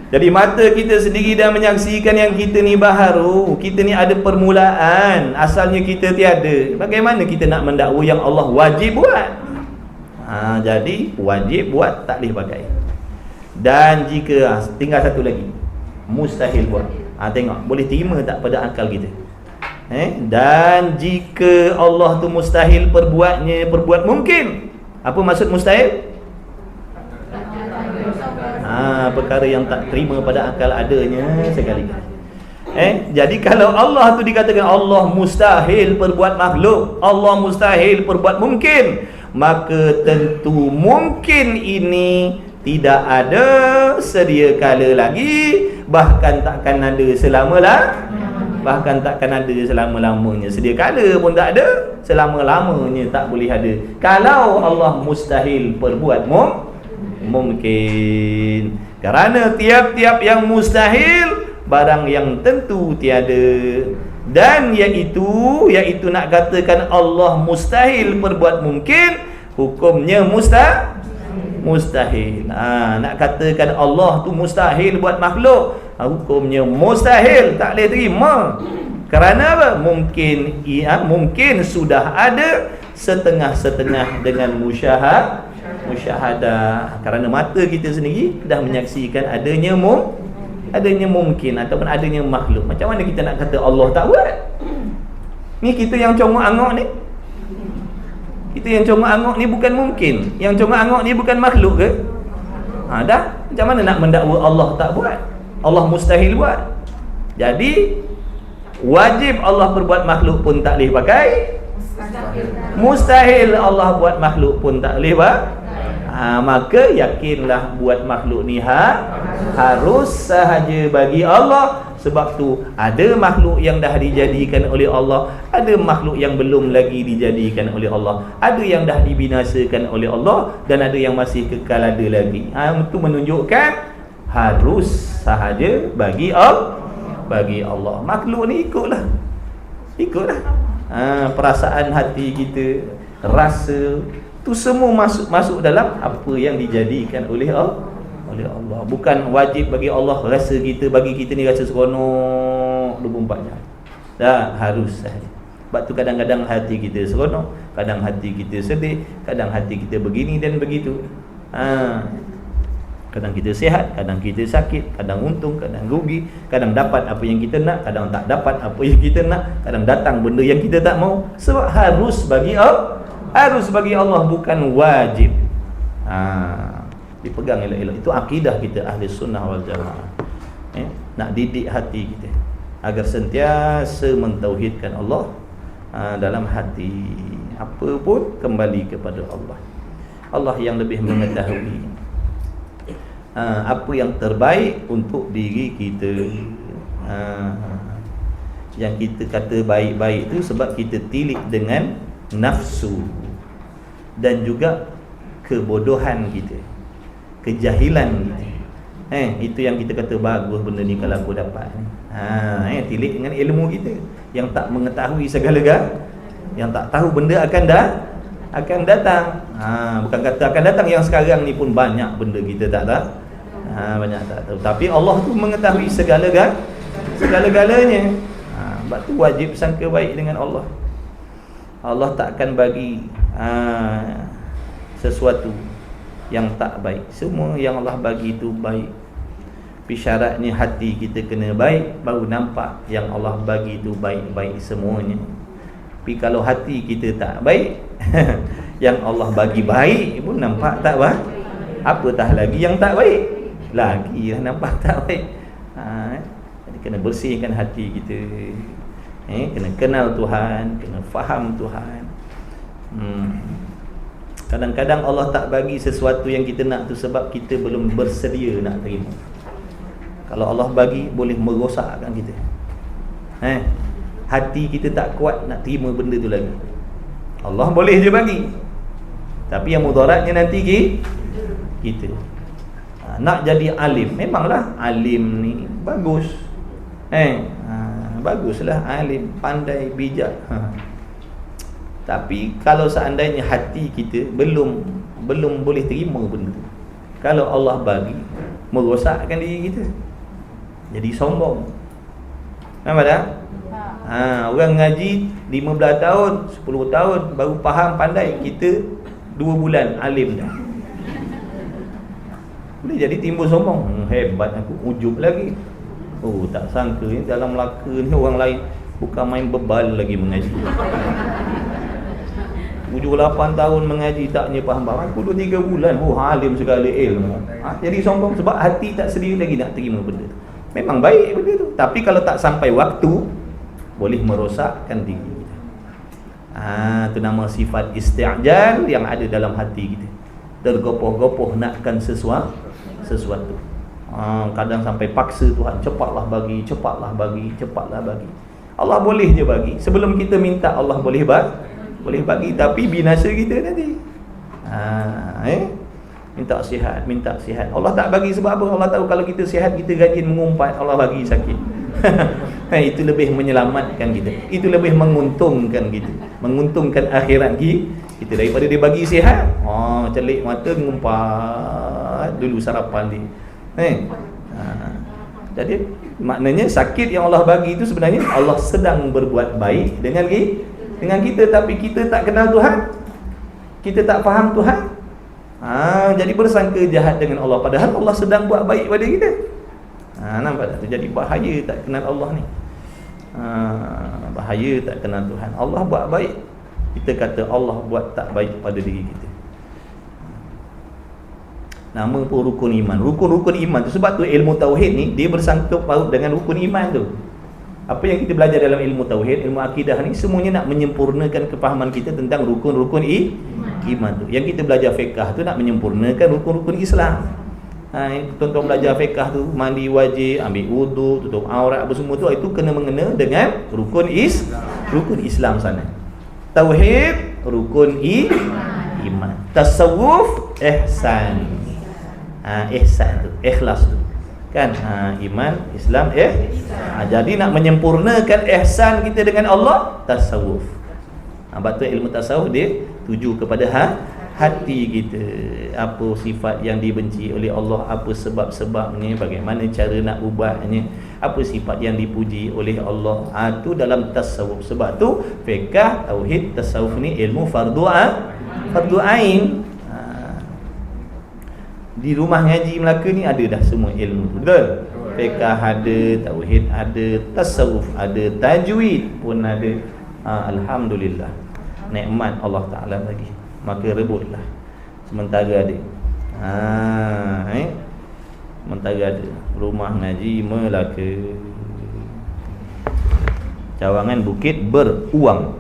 Speaker 2: Jadi mata kita sendiri dah menyaksikan yang kita ni baharu, kita ni ada permulaan, asalnya kita tiada. Bagaimana kita nak mendakwa yang Allah wajib buat? Jadi wajib buat, tak boleh pakai. Dan jika tinggal satu lagi, mustahil buat. Tengok boleh terima tak pada akal kita. Dan jika Allah tu mustahil perbuat mungkin. Apa maksud mustahil? Perkara yang tak terima pada akal adanya sekali. Jadi kalau Allah tu dikatakan Allah mustahil perbuat makhluk, Allah mustahil perbuat mungkin, maka tentu mungkin ini tidak ada sedia kala lagi, bahkan takkan ada selama-lamanya. Sedia kala pun tak ada, selama-lamanya tak boleh ada. Kalau Allah mustahil perbuat mungkin. Kerana tiap-tiap yang mustahil barang yang tentu tiada. Dan iaitu nak katakan Allah mustahil perbuat mungkin, hukumnya mustahil. Nak katakan Allah tu mustahil buat makhluk, hukumnya mustahil, tak boleh terima. Kerana apa? Mungkin sudah ada setengah-setengah dengan musyahadah. Kerana mata kita sendiri dah menyaksikan adanya mungkin ataupun adanya makhluk. Macam mana kita nak kata Allah tak buat? Ni kita yang congok-angok ni. Kita yang congok-angok ni bukan mungkin. Yang congok-angok ni bukan makhluk ke? Dah. Macam mana nak mendakwa Allah tak buat? Allah mustahil buat. Jadi wajib Allah perbuat makhluk pun tak boleh pakai. Mustahil Allah buat makhluk pun tak boleh buat. Maka yakinlah buat makhluk ni harus sahaja bagi Allah. Sebab tu ada makhluk yang dah dijadikan oleh Allah, ada makhluk yang belum lagi dijadikan oleh Allah, ada yang dah dibinasakan oleh Allah, dan ada yang masih kekal ada lagi. Itu menunjukkan harus sahaja bagi Allah. Makhluk ni ikutlah perasaan hati kita, rasa tu semua masuk dalam apa yang dijadikan oleh Allah. Bukan wajib bagi Allah rasa kita, bagi kita ni rasa seronok 24 jam. Harus sahaja. Sebab tu kadang-kadang hati kita seronok, kadang hati kita sedih, kadang hati kita begini dan begitu. Kadang kita sihat, kadang kita sakit, kadang untung, kadang rugi, kadang dapat apa yang kita nak, kadang tak dapat apa yang kita nak, kadang datang benda yang kita tak mau. Sebab harus bagi Allah, bukan wajib. Dipegang elok-elok. Itu akidah kita ahli sunnah wal jamaah. Nak didik hati kita agar sentiasa mentauhidkan Allah dalam hati. Apa pun kembali kepada Allah. Allah yang lebih mengetahui apa yang terbaik untuk diri kita. Yang kita kata baik-baik itu sebab kita tilik dengan nafsu dan juga kebodohan kita, kejahilan kita. Itu yang kita kata bagus benda ni kalau aku dapat. Tilik dengan ilmu kita yang tak mengetahui segala-galanya, yang tak tahu benda akan datang. Bukan kata akan datang, yang sekarang ni pun banyak benda kita tak tahu. Banyak tak tahu. Tapi Allah tu mengetahui segala-galanya. Sebab tu wajib sangka baik dengan Allah. Allah tak akan bagi sesuatu yang tak baik. Semua yang Allah bagi itu baik. Tapi syaratnya hati kita kena baik, baru nampak yang Allah bagi itu baik-baik semuanya. Tapi kalau hati kita tak baik, yang Allah bagi baik pun nampak tak baik. Apatah lagi yang tak baik, lagi lah nampak tak baik. Jadi kena bersihkan hati kita. Kena kenal Tuhan, kena faham Tuhan. Kadang-kadang Allah tak bagi sesuatu yang kita nak tu sebab kita belum bersedia nak terima. Kalau Allah bagi, boleh merosakkan kita. Hati kita tak kuat nak terima benda tu lagi. Allah boleh je bagi, tapi yang mudaratnya nanti kita. Nak jadi alim, memanglah alim ni bagus. Baguslah alim, pandai, bijak. Tapi kalau seandainya hati kita belum boleh terima benda tu, kalau Allah bagi, merosakkan diri kita, jadi sombong. Nampak tak? Orang ngaji 15 tahun, 10 tahun baru faham, pandai. Kita 2 bulan alim dah. Boleh jadi timbul sombong. Hebat aku, ujub lagi. Oh, tak sangka ni dalam Melaka ni orang lain bukan main bebal lagi mengaji. 7-8 tahun mengaji taknya faham-faham. Aku 2-3 bulan, alim segala ilmu. Jadi sombong sebab hati tak sedia lagi nak terima benda tu. Memang baik benda tu, tapi kalau tak sampai waktu boleh merosakkan diri kita. Itu nama sifat isti'jal yang ada dalam hati kita. Tergopoh-gopoh nakkan sesuatu. Kadang sampai paksa Tuhan, cepatlah bagi. Allah boleh je bagi. Sebelum kita minta Allah boleh bagi, tapi binasa kita nanti. Minta sihat. Allah tak bagi sebab apa? Allah tahu kalau kita sihat, kita rajin mengumpat, Allah bagi sakit. Itu lebih menyelamatkan kita. Itu lebih menguntungkan kita. Menguntungkan akhirat kita daripada dia bagi sihat. Celik mata ngumpat dulu sarapan dia. Jadi maknanya sakit yang Allah bagi itu sebenarnya Allah sedang berbuat baik dengan kita, tapi kita tak kenal Tuhan. Kita tak faham Tuhan. Jadi bersangka jahat dengan Allah, padahal Allah sedang buat baik pada kita. Nampak tak? Jadi bahaya tak kenal Allah ni. Bahaya tak kenal Tuhan. Allah buat baik, kita kata Allah buat tak baik pada diri kita. Nama pun rukun iman. Rukun iman tu, sebab tu ilmu tauhid ni dia bersangkut paut dengan rukun iman tu. Apa yang kita belajar dalam ilmu tauhid, ilmu akidah ni semuanya nak menyempurnakan kefahaman kita tentang rukun-rukun iman tu. Yang kita belajar fiqh tu nak menyempurnakan rukun-rukun Islam. Tuan-tuan belajar fiqh tu, mandi wajib, ambil wudu, tutup aurat, apa semua tu, itu kena mengena dengan rukun Islam sana. Tauhid rukun iman. Tasawuf ihsan. Ihsan tu, ikhlas tu. Kan? Iman, Islam, jadi nak menyempurnakan ihsan kita dengan Allah, tasawuf. Sebab tu ilmu tasawuf dia tuju kepada hati kita. Apa sifat yang dibenci oleh Allah, apa sebab-sebabnya, bagaimana cara nak ubahnya, apa sifat yang dipuji oleh Allah. Tu dalam tasawuf. Sebab tu fiqh, tauhid, tasawuf ni ilmu fardu ain. Di rumah ngaji Melaka ni ada dah semua ilmu tu. Betul? Fiqh ada, tauhid ada, tasawuf ada, tajwid pun ada. Alhamdulillah, nikmat Allah Ta'ala bagi. Maka rebutlah sementara ada. Sementara ada rumah ngaji Melaka, cawangan bukit beruang.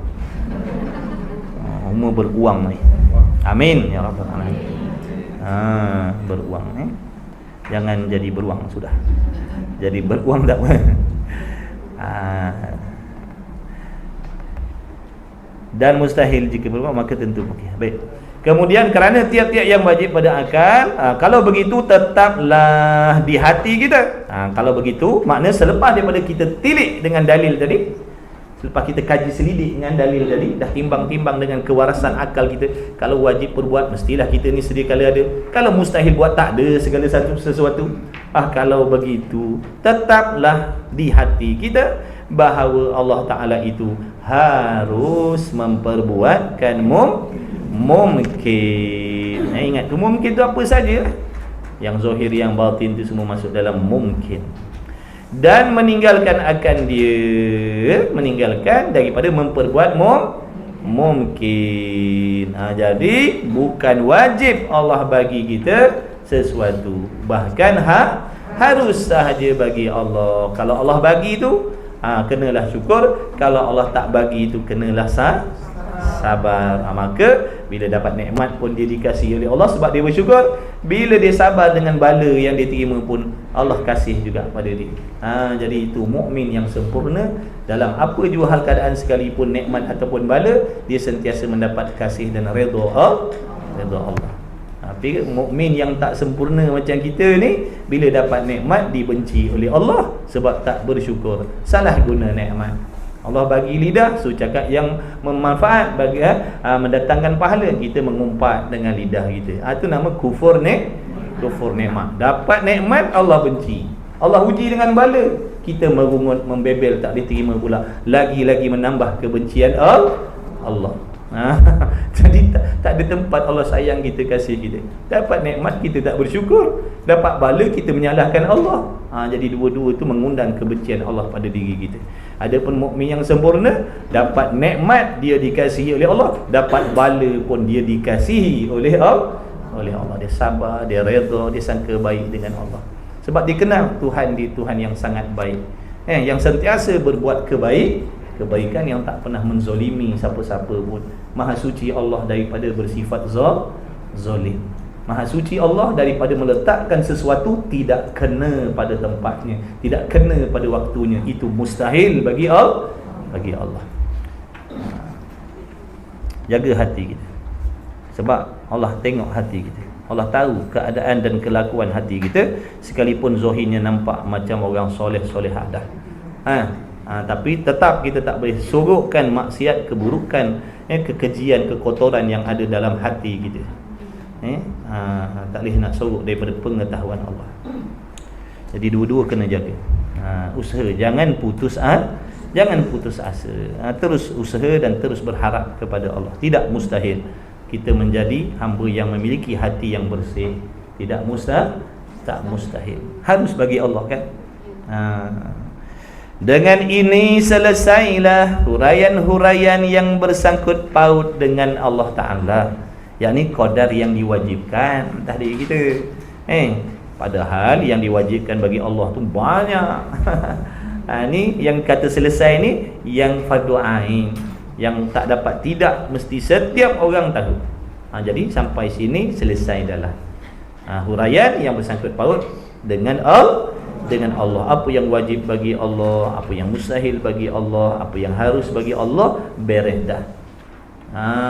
Speaker 2: Umur beruang ni. Amin ya rabbal alamin. Beruang jangan jadi beruang, sudah jadi beruang tak apa. Dan mustahil jika beruang, maka tentu baik. Kemudian kerana tiap-tiap yang wajib pada akal, kalau begitu tetaplah di hati kita. Kalau begitu makna selepas daripada kita tilik dengan dalil tadi, selepas kita kaji selidik dengan dalil tadi, dah timbang-timbang dengan kewarasan akal kita, kalau wajib berbuat mestilah kita ni sedia kala ada, kalau mustahil buat tak ada segala sesuatu. Kalau begitu tetaplah di hati kita bahawa Allah Ta'ala itu harus memperbuatkan mungkin. Ingat tu mungkin tu apa saja, yang zahir yang batin tu semua masuk dalam mungkin. Dan meninggalkan daripada memperbuat mungkin. Jadi bukan wajib Allah bagi kita sesuatu, bahkan harus sahaja bagi Allah. Kalau Allah bagi itu kenalah syukur, kalau Allah tak bagi itu kenalah sabar. Maka bila dapat nikmat pun dia dikasihi oleh Allah sebab dia bersyukur. Bila dia sabar dengan bala yang dia terima pun Allah kasih juga pada dia. Jadi itu mukmin yang sempurna. Dalam apa jua hal keadaan sekalipun, nikmat ataupun bala, dia sentiasa mendapat kasih dan redha Allah. Tapi mukmin yang tak sempurna macam kita ni, bila dapat nikmat dibenci oleh Allah sebab tak bersyukur, salah guna nikmat. Allah bagi lidah, cakap yang memanfaat bagi mendatangkan pahala, kita mengumpat dengan lidah kita. Itu nama kufur nikmat. Dapat nikmat Allah benci, Allah uji dengan bala, kita merungut, membebel, tak diterima pula, lagi-lagi menambah kebencian Allah. Jadi tak ada tempat Allah sayang kita, kasih kita. Dapat nikmat kita tak bersyukur, dapat bala kita menyalahkan Allah. Jadi dua-dua tu mengundang kebencian Allah pada diri kita. Adapun mukmin yang sempurna, dapat nikmat dia dikasihi oleh Allah, dapat bala pun dia dikasihi oleh Allah. Dia sabar, dia redha, dia sangka baik dengan Allah. Sebab dia kenal Tuhan dia Tuhan yang sangat baik, yang sentiasa berbuat kebaikan, yang tak pernah menzolimi siapa-siapa pun. Maha suci Allah daripada bersifat zalim. Maha suci Allah daripada meletakkan sesuatu tidak kena pada tempatnya, tidak kena pada waktunya. Itu mustahil bagi Allah. Jaga hati kita, sebab Allah tengok hati kita. Allah tahu keadaan dan kelakuan hati kita, sekalipun zahirnya nampak macam orang soleh-solehah dah. Tapi tetap kita tak boleh sorokkan maksiat, keburukan, kekejian, kekotoran yang ada dalam hati kita. Tak boleh nak sorok daripada pengetahuan Allah. Jadi dua-dua kena jaga. Usaha, jangan putus asa. Terus usaha dan terus berharap kepada Allah. Tidak mustahil kita menjadi hamba yang memiliki hati yang bersih. Tak mustahil. Harus bagi Allah, kan? Dengan ini selesailah huraian-huraian yang bersangkut paut dengan Allah Ta'ala, yakni qadar yang diwajibkan atas diri kita. Padahal yang diwajibkan bagi Allah tu banyak. Ni yang kata selesai ni yang fardu ain, yang tak dapat tidak, mesti setiap orang tahu. Jadi sampai sini selesai dah lah huraian yang bersangkut paut dengan Allah. Apa yang wajib bagi Allah, apa yang mustahil bagi Allah, apa yang harus bagi Allah, beres dah.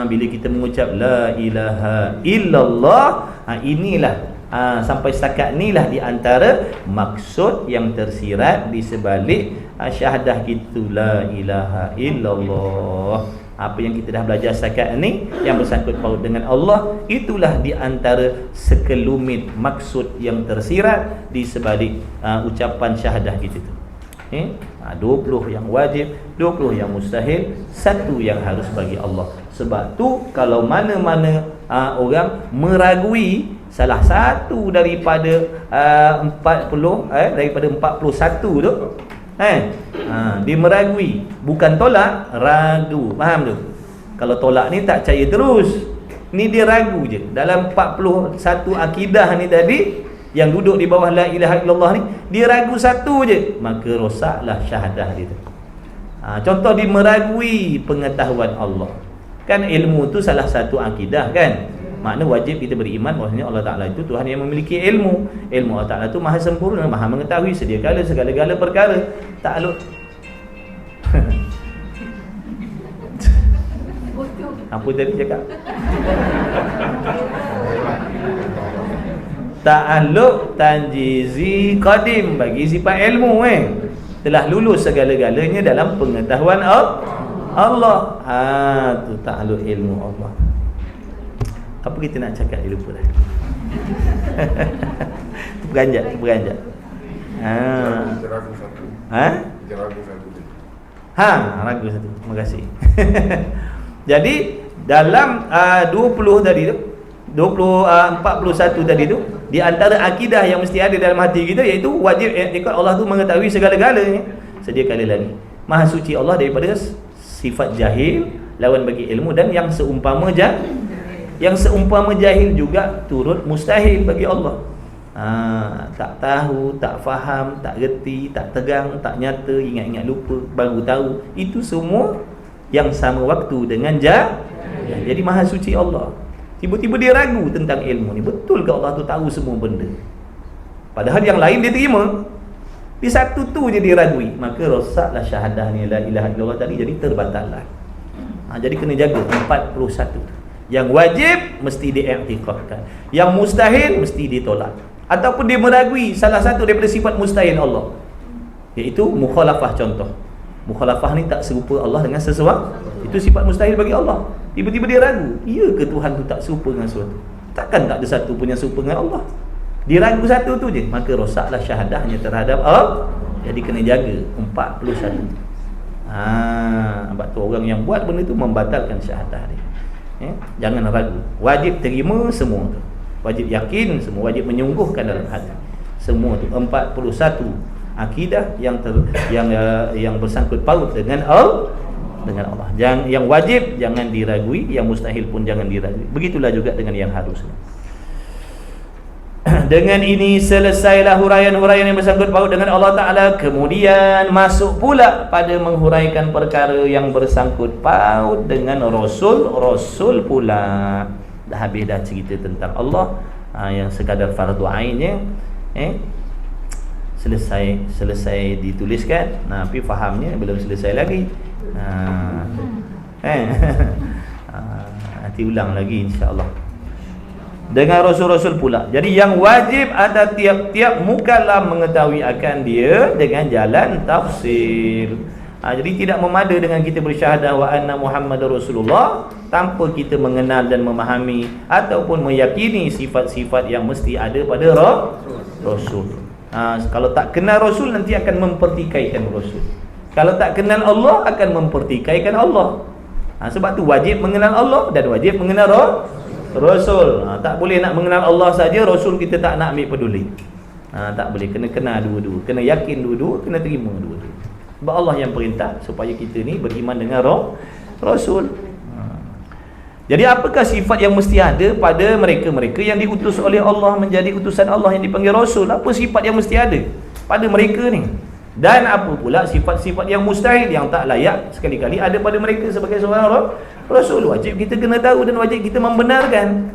Speaker 2: Bila kita mengucap la ilaha illallah, inilah sampai setakat inilah di antara maksud yang tersirat di sebalik syahadah kita, la ilaha illallah. Apa yang kita dah belajar setakat ni yang bersangkut paut dengan Allah, itulah di antara sekelumit maksud yang tersirat di sebalik ucapan syahadah kita tu. 20 yang wajib, 20 yang mustahil, 1 yang harus bagi Allah. Sebab tu kalau mana-mana orang meragui salah satu daripada 41 tu, dia meragui, bukan tolak, ragu. Faham tu? Kalau tolak ni tak percaya terus, ni dia ragu je. Dalam 41 akidah ni tadi, yang duduk di bawah la ilaha illallah ni, dia ragu satu je, maka rosaklah syahadah dia tu. Contoh dia meragui pengetahuan Allah. Kan ilmu tu salah satu akidah, kan? Makna wajib kita beriman bahawasanya Allah Ta'ala itu Tuhan yang memiliki ilmu. Ilmu Allah Ta'ala itu maha sempurna, maha mengetahui sedia kala segala-gala perkara. Ta'aluk apa tadi cakap? Ta'aluk tanjizi qadim, bagi sifat ilmu, telah lulus segala-galanya dalam pengetahuan Allah. Tu ta'aluk ilmu Allah. Apa kita nak cakap, dia lupa dah. Terperanjat. Ragu satu. Terima kasih. Jadi dalam 20 tadi tu, 41 tadi tu, di antara akidah yang mesti ada dalam hati kita, iaitu wajib ikut Allah tu mengetahui segala-galanya. Sedia kala lagi maha suci Allah daripada sifat jahil, lawan bagi ilmu, dan yang seumpama jahil juga turut mustahil bagi Allah. Tak tahu, tak faham, tak reti, tak tegang, tak nyata, ingat-ingat lupa, baru tahu. Itu semua yang sama waktu dengan jadi maha suci Allah. Tiba-tiba dia ragu tentang ilmu ni. Betul ke Allah tu tahu semua benda? Padahal yang lain dia terima. Di satu tu je dia ragui, maka rosaklah syahadah ni la ilaha illallah tadi, jadi terbatallah. Jadi kena jaga 41 tu. Yang wajib mesti diiktikadkan, yang mustahil mesti ditolak, ataupun dia meragui salah satu daripada sifat mustahil Allah, iaitu mukhalafah. Contoh mukhalafah ni tak serupa Allah dengan sesuatu, itu sifat mustahil bagi Allah. Tiba-tiba dia ragu, iya ke Tuhan tu tak serupa dengan sesuatu? Takkan tak ada satu pun yang serupa dengan Allah. Dia ragu satu tu je, maka rosaklah syahadahnya terhadap Allah. Jadi kena jaga 41. Sebab tu orang yang buat benda tu membatalkan syahadah dia. Jangan ragu, wajib terima semua tu, wajib yakin semua, wajib menyungguhkan dalam hati semua tu. 41 akidah yang bersangkut paut dengan Allah. Yang wajib jangan diragui, yang mustahil pun jangan diragui. Begitulah juga dengan yang harus. Dengan ini selesailah huraian-huraian yang bersangkut paut dengan Allah Ta'ala. Kemudian masuk pula pada menghuraikan perkara yang bersangkut paut dengan Rasul pula. Dah habis dah cerita tentang Allah, yang sekadar fardu ainnya selesai dituliskan. Tapi fahamnya belum selesai lagi. Nanti ulang lagi insya-Allah. Dengan Rasul-Rasul pula. Jadi yang wajib ada tiap-tiap mukallaf mengetahui akan dia dengan jalan tafsir. Jadi tidak memada dengan kita bersyahadah wa anna Muhammadar Rasulullah tanpa kita mengenal dan memahami ataupun meyakini sifat-sifat yang mesti ada pada Rasul. Kalau tak kenal Rasul nanti akan mempertikaikan Rasul. Kalau tak kenal Allah akan mempertikaikan Allah. Sebab tu wajib mengenal Allah dan wajib mengenal Rasul. Tak boleh nak mengenal Allah saja, Rasul kita tak nak ambil peduli. Tak boleh, kena kenal dua-dua, kena yakin dua-dua, kena terima dua-dua. Sebab Allah yang perintah supaya kita ni beriman dengan Rasul. Jadi apakah sifat yang mesti ada pada mereka-mereka yang diutus oleh Allah menjadi utusan Allah yang dipanggil Rasul? Apa sifat yang mesti ada pada mereka ni? Dan apa pula sifat-sifat yang mustahil, yang tak layak sekali-kali ada pada mereka sebagai seorang Rasul? Wajib kita kena tahu dan wajib kita membenarkan.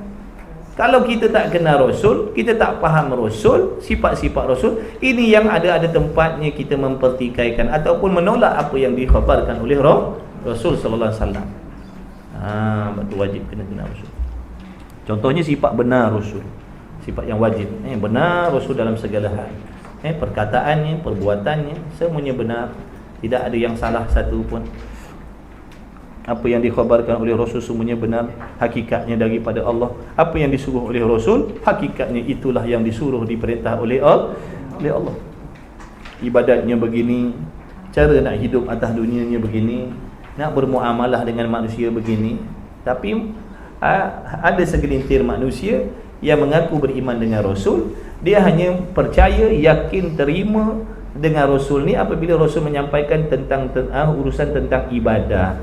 Speaker 2: Kalau kita tak kenal Rasul, kita tak faham Rasul, sifat-sifat Rasul, ini yang ada tempatnya kita mempertikaikan ataupun menolak apa yang dikhabarkan oleh Rasul sallallahu alaihi wasallam. Betul, wajib kena kenal Rasul. Contohnya sifat benar Rasul, sifat yang wajib. Benar Rasul dalam segala hal. Perkataannya, perbuatannya, semuanya benar, tidak ada yang salah satu pun. Apa yang dikhabarkan oleh Rasul semuanya benar, hakikatnya daripada Allah. Apa yang disuruh oleh Rasul, hakikatnya itulah yang disuruh, diperintah oleh Allah. Ibadatnya begini, cara nak hidup atas dunianya begini, nak bermuamalah dengan manusia begini. Tapi ada segelintir manusia yang mengaku beriman dengan Rasul, dia hanya percaya, yakin, terima dengan Rasul ni apabila Rasul menyampaikan tentang urusan tentang ibadah,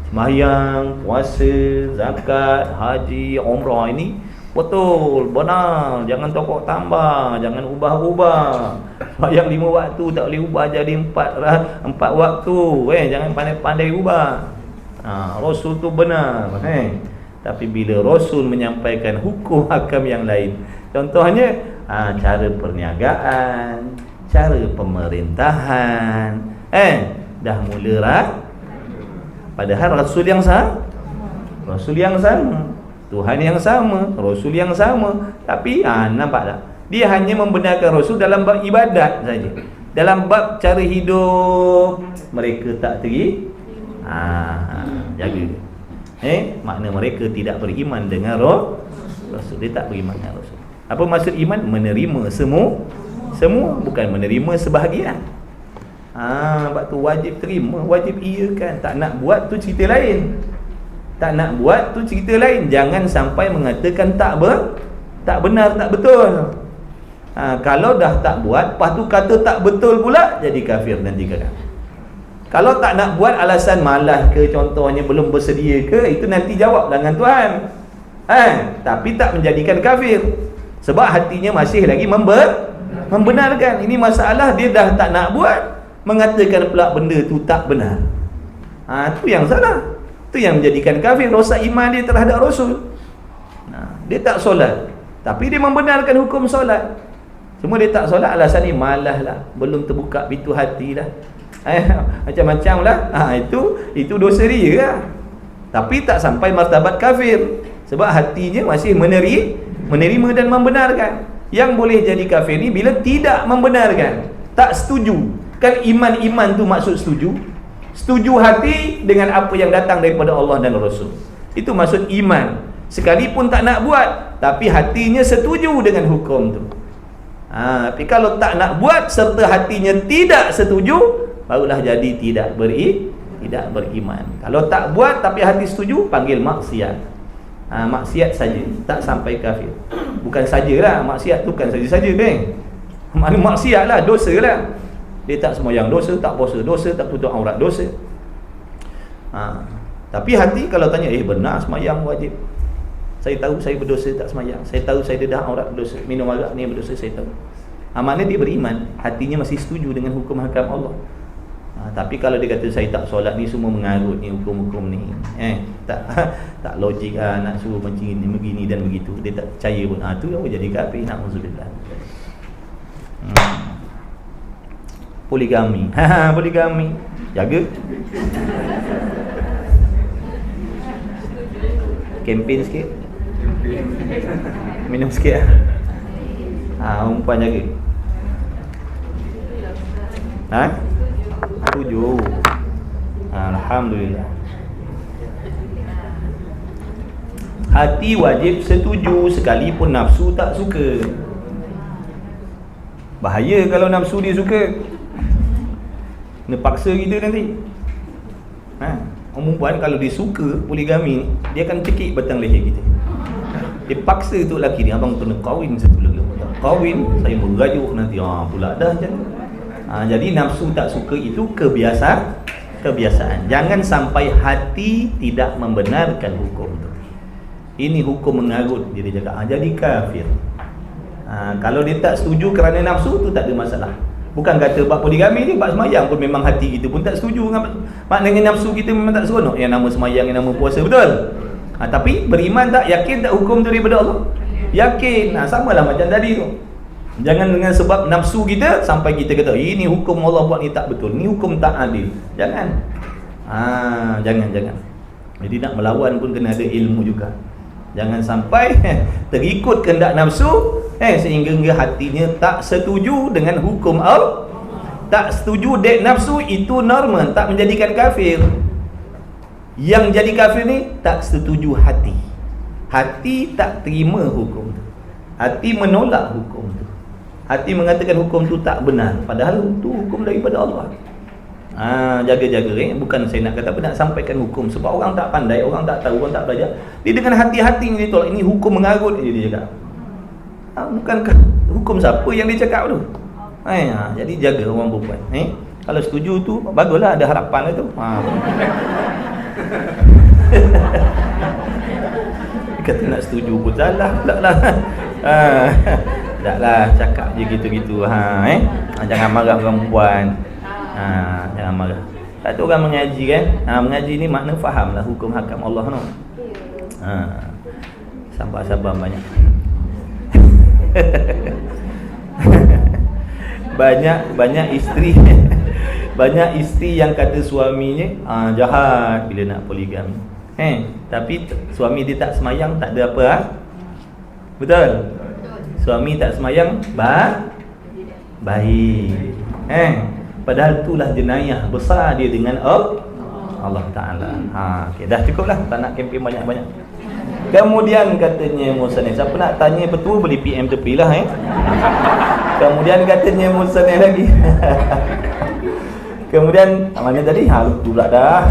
Speaker 2: sembahyang, puasa, zakat, haji, umrah, ini betul, benar, jangan tokok tambah, jangan ubah-ubah. Sembahyang 5 waktu tak boleh ubah jadi 4 waktu, jangan pandai-pandai ubah. Rasul tu benar, Tapi bila Rasul menyampaikan hukum hakam yang lain, contohnya cara perniagaan, cara pemerintahan, dah mula padahal Rasul yang sama, Tuhan yang sama, Rasul yang sama. Tapi nampak tak? Dia hanya membenarkan Rasul dalam bab ibadat saja. Dalam bab cara hidup mereka tak jaga. Makna mereka tidak beriman dengan Rasul. Dia tak beriman dengan Rasul. Apa maksud iman? Menerima semua, bukan menerima sebahagian. Sebab tu wajib terima, wajib iakan. Tak nak buat tu cerita lain. Jangan sampai mengatakan tak benar, tak betul. Kalau dah tak buat, lepas tu kata tak betul pula, jadi kafir nanti kadang. Kalau tak nak buat alasan malas ke, contohnya belum bersedia ke, itu nanti jawab dengan Tuhan. Tapi tak menjadikan kafir, sebab hatinya masih lagi membenarkan. Ini masalah dia dah tak nak buat, mengatakan pula benda tu tak benar. Itu yang salah, itu yang menjadikan kafir, rosak iman dia terhadap Rasul. Dia tak solat, tapi dia membenarkan hukum solat. Cuma dia tak solat, alasan ni malas lah, belum terbuka pintu hati lah, macam-macam lah. Itu dosa dia lah. Tapi tak sampai martabat kafir, sebab hatinya masih menerima dan membenarkan. Yang boleh jadi kafir ni bila tidak membenarkan, tak setuju. Kan iman tu maksud setuju hati dengan apa yang datang daripada Allah dan Rasul. Itu maksud iman. Sekalipun tak nak buat, tapi hatinya setuju dengan hukum tu. Tapi kalau tak nak buat serta hatinya tidak setuju, barulah jadi tidak tidak beriman. Kalau tak buat tapi hati setuju, panggil maksiat. Maksiat saja, tak sampai kafir. Bukan sajalah, maksiat tu kan saja-saja bang. Maknanya maksiat lah, dosa lah. Dia tak sembahyang dosa, tak puasa dosa, tak tutup aurat dosa. Tapi hati kalau tanya, benar sembahyang wajib. Saya tahu saya berdosa tak sembahyang. Saya tahu saya dedah aurat berdosa, minum arak ni berdosa, saya tahu. Maknanya dia beriman, hatinya masih setuju dengan hukum hakam Allah. Tapi kalau dia kata saya tak solat ni semua mengarut ni hukum-hukum ni, tak logik nak suruh macam ni begini dan begitu, dia tak percaya pun, tu yang jadi kafir, na'udzubillah. Poligami. Poligami. Jaga. Kempen sikit. Minum sikit. Umpan jaga. Setuju. Alhamdulillah. Hati wajib setuju sekalipun nafsu tak suka. Bahaya kalau nafsu dia suka. Dia paksa kita nanti. Perempuan kalau dia suka poligami ni, dia akan cekik batang leher kita. Dia paksa tu lelaki ni, abang kena kahwin satu lagi. Kahwin, saya merajuk nanti. Pula dah macam tu. Jadi nafsu tak suka itu kebiasaan. Jangan sampai hati tidak membenarkan hukum tu. Ini hukum mengarut, dia cakap. Jadi kafir. Kalau dia tak setuju kerana nafsu tu tak ada masalah. Bukan kata bab poligami ni, bab semayang pun memang hati kita pun tak setuju dengan, maknanya nafsu kita memang tak seronok. Yang nama semayang, yang nama puasa, betul? Tapi beriman tak, yakin tak hukum tu daripada Allah? Yakin. Samalah macam tadi tu. Jangan dengan sebab nafsu kita sampai kita kata ini hukum Allah buat ni tak betul, ni hukum tak adil. Jangan. Jangan. Jadi nak melawan pun kena ada ilmu juga. Jangan sampai terikut kehendak nafsu sehingga hatinya tak setuju dengan hukum Allah. Tak setuju dek nafsu itu normal, tak menjadikan kafir. Yang jadi kafir ni tak setuju hati. Hati tak terima hukum tu. Hati menolak hukum tu. Hati mengatakan hukum tu tak benar, padahal tu hukum daripada Allah. Jaga-jaga bukan saya nak kata apa, nak sampaikan hukum. Sebab orang tak pandai, orang tak tahu, orang tak belajar. Dia dengan hati-hati dia tolak, ini hukum mengarut dia cakap. Bukankah hukum siapa yang dia cakap tu? Jadi jaga orang perempuan. Kalau setuju tu baguslah, ada harapan tu. Dia kata nak setuju pun salah pula lah. Taklah cakap je gitu-gitu. Jangan marah orang perempuan. Jangan marah. Tak tu orang mengaji kan. Mengaji ni makna fahamlah hukum hakam Allah no. Sabar-sabar banyak. banyak isteri banyak isteri yang kata suaminya jahat bila nak poligami. Tapi suami dia tak semayang, tak ada apa. Betul? Suami tak semayang baik. Padahal itulah jenayah besar dia dengan Allah Ta'ala. Okay, dah cukup lah, tak nak kempen banyak-banyak. Kemudian katanya Musani, siapa nak tanya petua boleh PM tepi lah. Kemudian katanya Musani lagi. Kemudian mana tadi? Pula dah.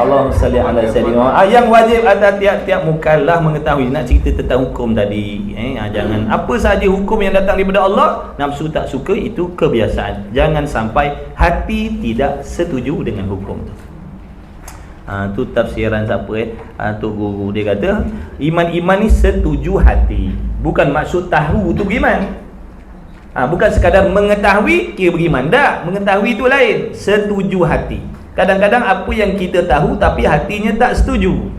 Speaker 2: Allahumma salli ala sayyidina. Yang wajib ada tiap-tiap mukallaf mengetahui. Nak cerita tentang hukum tadi. Jangan apa saja hukum yang datang daripada Allah, nafsu tak suka, itu kebiasaan. Jangan sampai hati tidak setuju dengan hukum tu. Tu tafsiran siapa Tok Guru dia kata iman ni setuju hati. Bukan maksud tahu tu beriman. Bukan sekadar mengetahui kira beriman. Tak, mengetahui tu lain, setuju hati. Kadang-kadang apa yang kita tahu tapi hatinya tak setuju.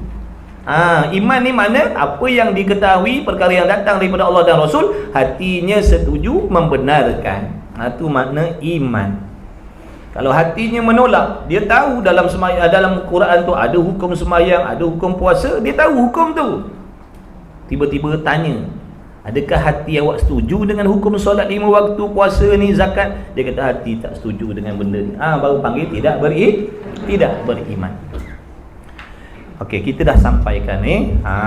Speaker 2: Iman ni mana? Apa yang diketahui, perkara yang datang daripada Allah dan Rasul, hatinya setuju, membenarkan. Itu makna iman. Kalau hatinya menolak, dia tahu dalam dalam Quran tu ada hukum sembahyang, ada hukum puasa, dia tahu hukum tu. Tiba-tiba tanya, adakah hati awak setuju dengan hukum solat 5 waktu, puasa ni, zakat? Dia kata hati tak setuju dengan benda ni. Baru panggil tidak beriman. Okey, kita dah sampaikan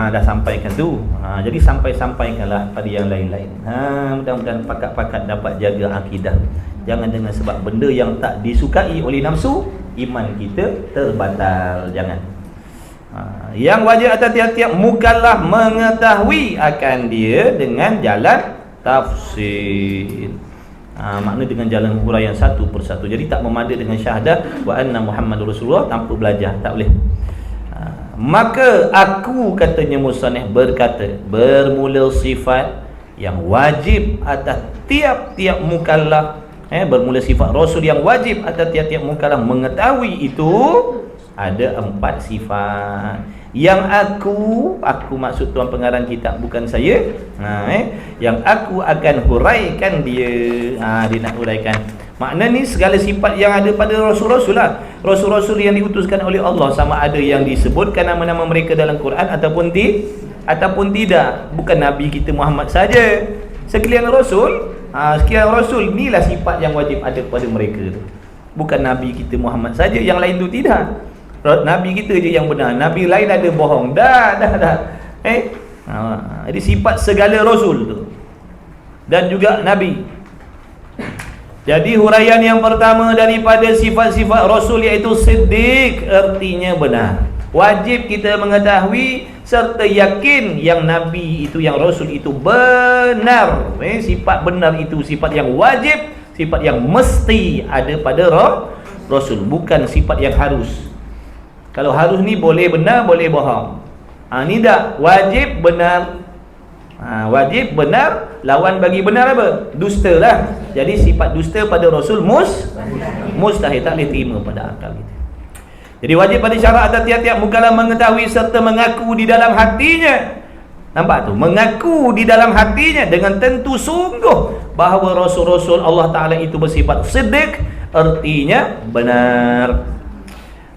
Speaker 2: dah sampaikan tu. Jadi sampaikanlah pada yang lain-lain. Mudah-mudahan pakat-pakat dapat jaga akidah. Jangan dengan sebab benda yang tak disukai oleh nafsu, iman kita terbatal. Jangan. Yang wajib atas tiap-tiap mukallaf mengetahui akan dia dengan jalan tafsir. Makna dengan jalan huraian satu persatu. Jadi tak memada dengan syahadah wa anna Muhammadur Rasulullah tanpa belajar, tak boleh. Maka aku, katanya musannif, berkata, bermula sifat yang wajib atas tiap-tiap mukallaf, bermula sifat Rasul yang wajib atas tiap-tiap mukallaf mengetahui itu ada 4 sifat. Yang aku maksud tuan pengarang kitab, bukan saya. Yang aku akan huraikan dia. Dia nak huraikan. Makna ni segala sifat yang ada pada Rasul-Rasul lah. Rasul-Rasul yang diutuskan oleh Allah, sama ada yang disebutkan nama-nama mereka dalam Quran ataupun tidak. Bukan Nabi kita Muhammad saja. Sekalian Rasul, sekalian Rasul inilah sifat yang wajib ada pada mereka tu. Bukan Nabi kita Muhammad saja, yang lain tu tidak. Nabi kita je yang benar, Nabi lain ada bohong. Dah. Jadi sifat segala Rasul tu dan juga Nabi. Jadi huraian yang pertama daripada sifat-sifat Rasul iaitu siddiq, artinya benar. Wajib kita mengetahui serta yakin yang Nabi itu, yang Rasul itu benar. Sifat benar itu sifat yang wajib, sifat yang mesti ada pada Rasul, bukan sifat yang harus. Kalau harus ni boleh benar, boleh bohong. Ni tak, wajib benar. Wajib benar, lawan bagi benar apa? Dusta lah. Jadi sifat dusta pada Rasul mustahil, tak boleh terima pada akal kita. Jadi wajib pada syarat atas tiap-tiap mukallaf mengetahui serta mengaku di dalam hatinya. Nampak tu? Mengaku di dalam hatinya dengan tentu sungguh bahawa Rasul-Rasul Allah Ta'ala itu bersifat siddiq, artinya benar.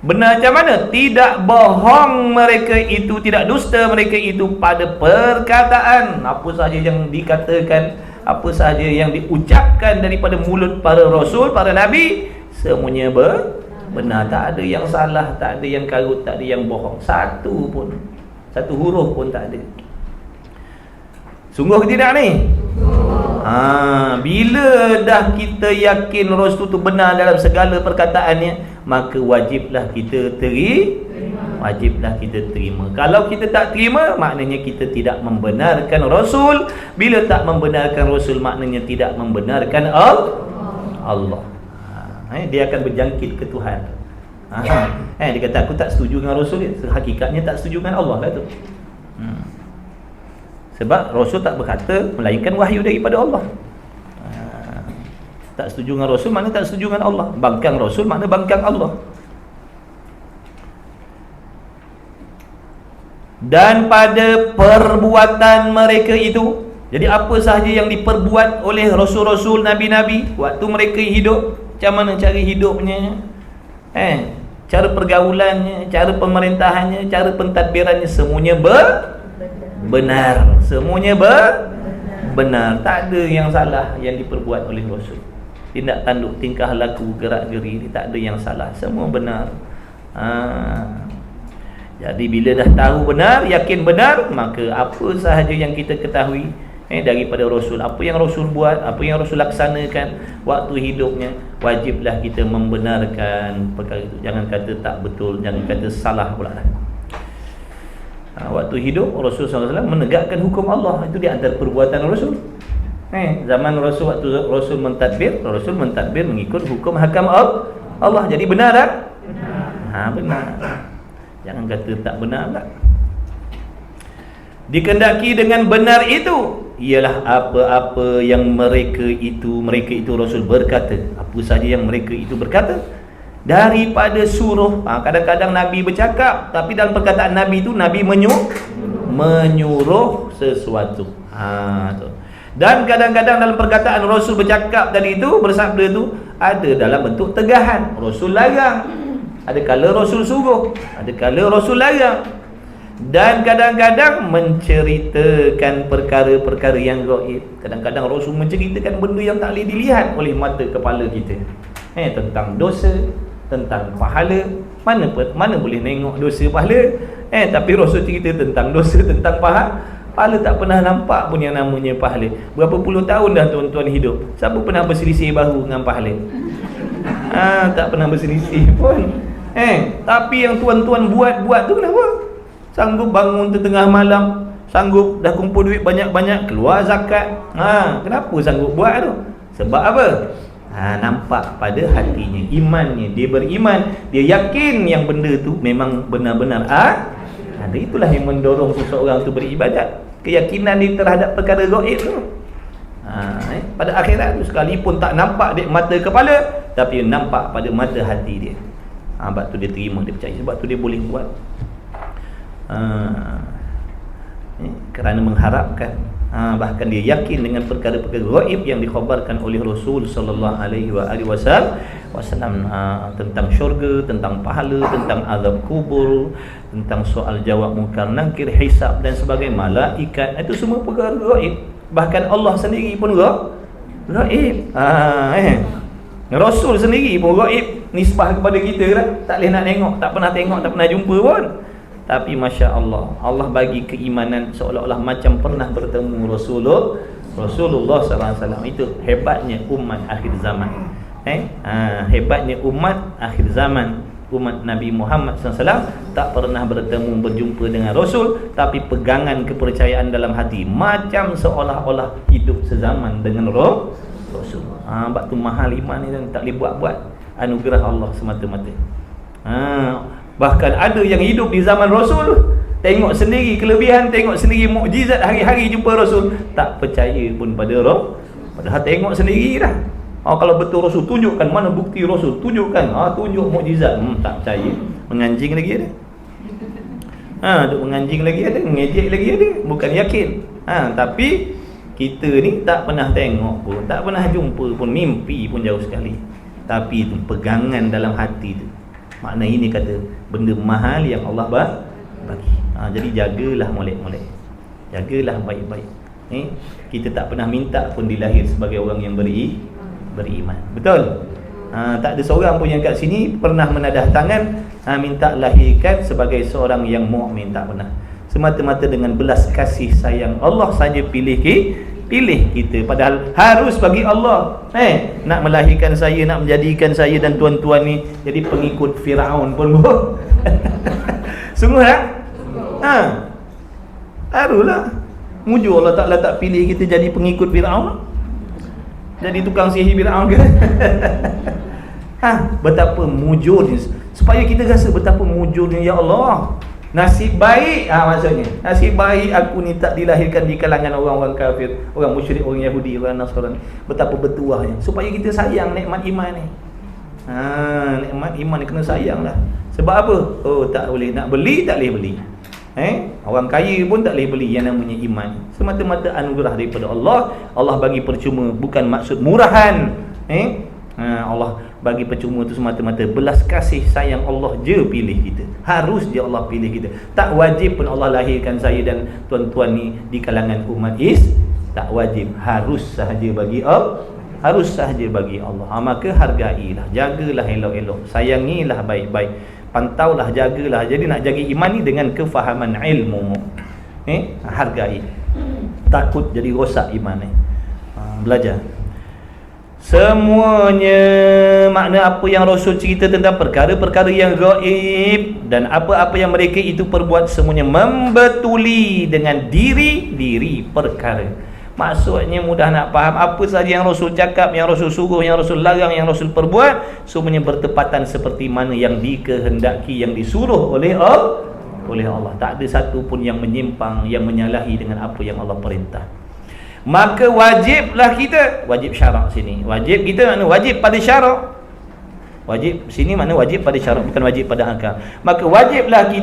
Speaker 2: Benar macam mana? Tidak bohong mereka itu, tidak dusta mereka itu pada perkataan. Apa sahaja yang dikatakan, apa sahaja yang diucapkan daripada mulut para Rasul, para Nabi, semuanya benar. Tak ada yang salah, tak ada yang karut, tak ada yang bohong. Satu huruf pun tak ada. Sungguh ke tidak ni? Bila dah kita yakin Rasul tu benar dalam segala perkataannya, maka wajiblah kita terima. Kalau kita tak terima, maknanya kita tidak membenarkan Rasul. Bila tak membenarkan Rasul, maknanya tidak membenarkan Allah. Dia akan berjangkit ke Tuhan. Dia kata aku tak setuju dengan Rasul, hakikatnya tak setuju dengan Allah lah tu. Sebab Rasul tak berkata melainkan wahyu daripada Allah. Tak setuju dengan Rasul makna tak setuju dengan Allah. Bangkang Rasul makna bangkang Allah. Dan pada perbuatan mereka itu, jadi apa sahaja yang diperbuat oleh Rasul-Rasul, Nabi-Nabi waktu mereka hidup, macam mana cara hidupnya, cara pergaulannya, cara pemerintahannya, cara pentadbirannya, semuanya benar. Semuanya benar. Tak ada yang salah yang diperbuat oleh Rasul. Tindak tanduk, tingkah laku, gerak geri, tak ada yang salah. Semua benar. Jadi bila dah tahu benar, yakin benar, maka apa sahaja yang kita ketahui daripada Rasul, apa yang Rasul buat, apa yang Rasul laksanakan waktu hidupnya, wajiblah kita membenarkan perkara itu. Jangan kata tak betul, jangan kata salah pula lah. Waktu hidup Rasul SAW menegakkan hukum Allah. Itu di antara perbuatan Rasul. Zaman Rasul, waktu Rasul mentadbir mengikut hukum hakam Allah. Jadi benar tak? Benar. Jangan kata tak benar tak. Dikendaki dengan benar itu ialah apa-apa yang mereka itu Rasul berkata, apa saja yang mereka itu berkata daripada suruh. Kadang-kadang Nabi bercakap, tapi dalam perkataan Nabi itu Nabi menyuruh sesuatu. Dan kadang-kadang dalam perkataan Rasul bercakap tadi itu, bersabda itu, ada dalam bentuk tegahan. Rasul larang. Ada kala Rasul suruh, ada kala Rasul larang. Dan kadang-kadang menceritakan perkara-perkara yang gaib. Kadang-kadang Rasul menceritakan benda yang tak boleh dilihat oleh mata kepala kita. Tentang dosa, tentang pahala. Mana boleh tengok dosa pahala. Tapi Rasul cerita tentang dosa, tentang Pahala tak pernah nampak pun yang namanya pahala. Berapa puluh tahun dah tuan-tuan hidup, siapa pernah berselisih bahu dengan pahala? Tak pernah berselisih pun. Tapi yang tuan-tuan buat tu kenapa? Sanggup bangun tengah malam, sanggup dah kumpul duit banyak-banyak, keluar zakat. Kenapa sanggup buat tu? Sebab apa? Nampak pada hatinya, imannya. Dia beriman, dia yakin yang benda tu memang benar-benar ada. Itulah yang mendorong seseorang tu beribadat. Keyakinan dia terhadap perkara gaib tu. Pada akhirat tu sekalipun tak nampak di mata kepala, tapi nampak pada mata hati dia. Sebab tu dia terima, dia percaya. Sebab tu dia boleh buat. Kerana mengharapkan, bahkan dia yakin dengan perkara-perkara gaib yang dikhabarkan oleh Rasul sallallahu alaihi wasallam, tentang syurga, tentang pahala, tentang azab kubur, tentang soal jawab munkar nakir, hisab dan sebagainya, malaikat. Itu semua perkara gaib. Bahkan Allah sendiri pun gaib. Rasul sendiri pun gaib, nisbah kepada kita lah. Tak boleh nak tengok, tak pernah jumpa pun. Tapi Masya Allah, Allah bagi keimanan seolah-olah macam pernah bertemu Rasulullah SAW. Itu hebatnya umat akhir zaman. Hebatnya umat akhir zaman. Umat Nabi Muhammad SAW tak pernah berjumpa dengan Rasul, tapi pegangan kepercayaan dalam hati macam seolah-olah hidup sezaman dengan Rasul. Sebab tu mahal iman ni, tak boleh buat-buat. Anugerah Allah semata-mata. Bahkan ada yang hidup di zaman Rasul, tengok sendiri kelebihan, tengok sendiri mukjizat, hari-hari jumpa Rasul, tak percaya pun pada Rasul. Padahal tengok sendiri dah. Kalau betul Rasul, tunjukkan mana bukti Rasul, tunjukkan. Tunjuk mukjizat. Tak percaya. Menganjing lagi ada. Duk menganjing lagi ada, mengejek lagi ada, bukan yakin. Tapi kita ni tak pernah tengok pun, tak pernah jumpa pun, mimpi pun jauh sekali. Tapi itu pegangan dalam hati tu. Makna ini kata benda mahal yang Allah bagi. Jadi jagalah molek-molek. Jagalah baik-baik. Kita tak pernah minta pun dilahir sebagai orang yang beriman. Betul? Tak ada seorang pun yang kat sini pernah menadah tangan minta lahirkan sebagai seorang yang mukmin, tak pernah. Semata-mata dengan belas kasih sayang Allah saja pilih kita. Padahal harus bagi Allah nak melahirkan saya, nak menjadikan saya dan tuan-tuan ni jadi pengikut Firaun pun sungguh tak? Haruslah. Mujur Allah Ta'ala tak pilih kita jadi pengikut Firaun, jadi tukang sihir Firaun ke? Betapa mujurnya, supaya kita rasa betapa mujurnya. Ya Allah, nasib baik, maksudnya nasib baik aku ni tak dilahirkan di kalangan orang-orang kafir, orang musyrik, orang Yahudi, orang Nasrani. Betapa bertuahnya, supaya kita sayang nikmat iman ni. Nikmat iman ni kena sayang lah. Sebab apa? Tak boleh nak beli, tak boleh beli. Orang kaya pun tak boleh beli yang namanya iman. Semata-mata anugerah daripada Allah. Allah bagi percuma, bukan maksud murahan. Allah bagi percuma tu semata-mata belas kasih sayang Allah je pilih kita. Harus je Allah pilih kita. Tak wajib pun Allah lahirkan saya dan tuan-tuan ni di kalangan umat tak wajib. Harus sahaja bagi Allah. Harus sahaja bagi Allah. Maka hargailah, jagalah elok-elok, sayangilah baik-baik, pantaulah, jagalah. Jadi nak jaga iman ni dengan kefahaman ilmu. Hargai. Takut jadi rosak iman ni. Belajar. Semuanya, makna apa yang Rasul cerita tentang perkara-perkara yang gaib dan apa-apa yang mereka itu perbuat, semuanya membetuli dengan diri perkara. Maksudnya mudah nak faham, apa saja yang Rasul cakap, yang Rasul suruh, yang Rasul larang, yang Rasul perbuat, semuanya bertepatan seperti mana yang dikehendaki, yang disuruh oleh Allah. Tak ada satu pun yang menyimpang, yang menyalahi dengan apa yang Allah perintah. Maka wajiblah kita, wajib syarak sini, wajib kita makna wajib pada syarak. Wajib sini makna wajib pada syarak, bukan wajib pada akal. Maka wajiblah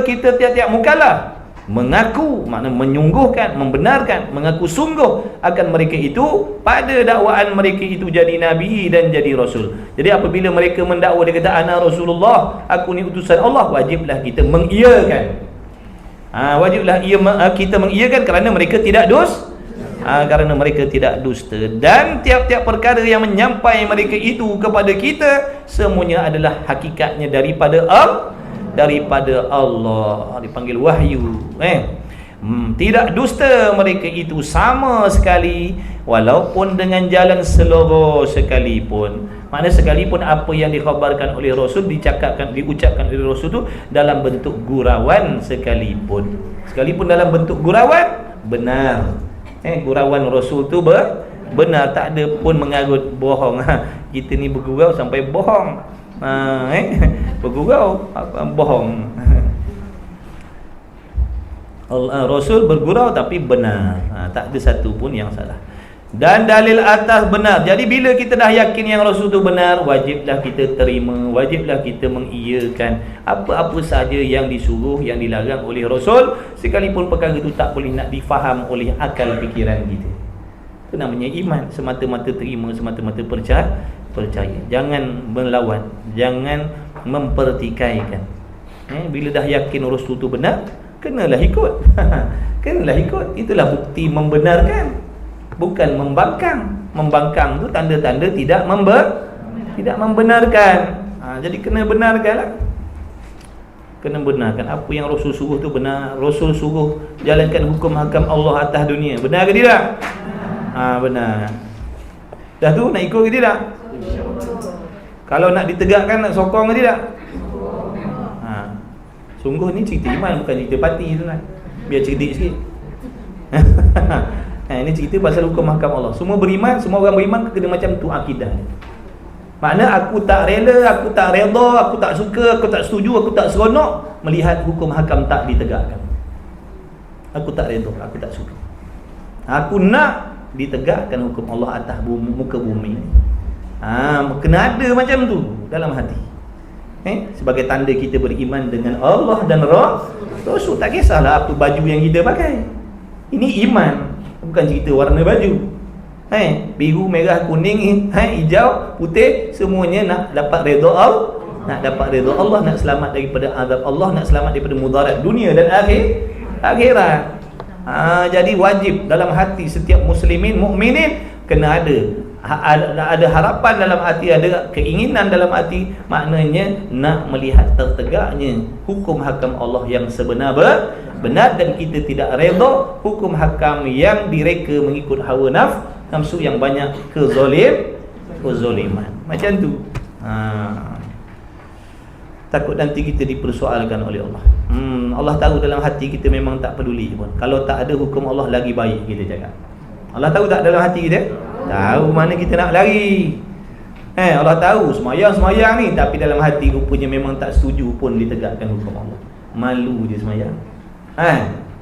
Speaker 2: kita tiap-tiap mukallaf mengaku, makna menyungguhkan, membenarkan, mengaku sungguh akan mereka itu pada dakwaan mereka itu jadi nabi dan jadi rasul. Jadi apabila mereka mendakwa, dia kata ana Rasulullah, aku ni utusan Allah, wajiblah kita mengiyakan. Wajiblah kita mengiyakan kerana mereka tidak kerana mereka tidak dusta. Dan tiap-tiap perkara yang menyampai mereka itu kepada kita, semuanya adalah hakikatnya daripada Allah, dipanggil wahyu. Tidak dusta mereka itu sama sekali, walaupun dengan jalan seloroh sekalipun. Maknanya sekalipun apa yang dikhabarkan oleh Rasul, diucapkan oleh Rasul itu dalam bentuk gurauan sekalipun. Sekalipun dalam bentuk gurauan, benar. Gurauan Rasul tu benar, tak ada pun mengarut bohong. Kita ni bergurau sampai bohong. Bergurau bohong. Rasul bergurau tapi benar. Tak ada satu pun yang salah. Dan dalil atas benar. Jadi bila kita dah yakin yang Rasul tu benar, wajiblah kita terima, wajiblah kita mengiyakan apa-apa saja yang disuruh, yang dilarang oleh Rasul, sekalipun perkara itu tak boleh nak difaham oleh akal fikiran kita. Itu namanya iman. Semata-mata terima, semata-mata percaya. Jangan melawan, jangan mempertikaikan. Bila dah yakin Rasul tu benar, kenalah ikut. Kenalah ikut. Itulah bukti membenarkan, bukan membangkang. Membangkang tu tanda-tanda tidak membenarkan. Jadi kena benarkanlah. Kena benarkan apa yang Rasul suruh tu benar. Rasul suruh jalankan hukum hakam Allah atas dunia. Benar ke tidak? Benar. Dah tu nak ikut ke tidak? Kalau nak ditegakkan, nak sokong ke tidak? Sungguh ni cerita iman, bukan cerita parti tu kan. Biar cerdik sikit. Ini cerita pasal hukum hakam Allah. Semua beriman, semua orang beriman kena macam tu akidah. Makna aku tak rela, aku tak redha, aku tak suka, aku tak setuju, aku tak seronok melihat hukum hakam tak ditegakkan. Aku tak redha, aku tak suka. Aku nak ditegakkan hukum Allah atas muka bumi ni. Kena ada macam tu dalam hati. Sebagai tanda kita beriman dengan Allah dan Rasul. Tak kisahlah apa baju yang kita pakai. Ini iman, bukan cerita warna baju. Biru, merah, kuning, hijau, putih, semuanya nak dapat redha Allah, nak dapat redha Allah, nak selamat daripada azab Allah, nak selamat daripada mudarat dunia dan akhirat. Jadi wajib dalam hati setiap muslimin, mukminin kena ada harapan dalam hati, ada keinginan dalam hati, maknanya nak melihat tertegaknya hukum hakam Allah yang benar, dan kita tidak redha hukum hakam yang direka mengikut hawa nafsu yang banyak kezaliman. Macam tu. Takut nanti kita dipersoalkan oleh Allah. Allah tahu dalam hati kita memang tak peduli pun. Kalau tak ada hukum Allah lagi baik, kita cakap. Allah tahu tak dalam hati kita? Tahu mana kita nak lari. Allah tahu semayang ni, tapi dalam hati rupanya memang tak setuju pun ditegakkan hukum Allah. Malu je semayang.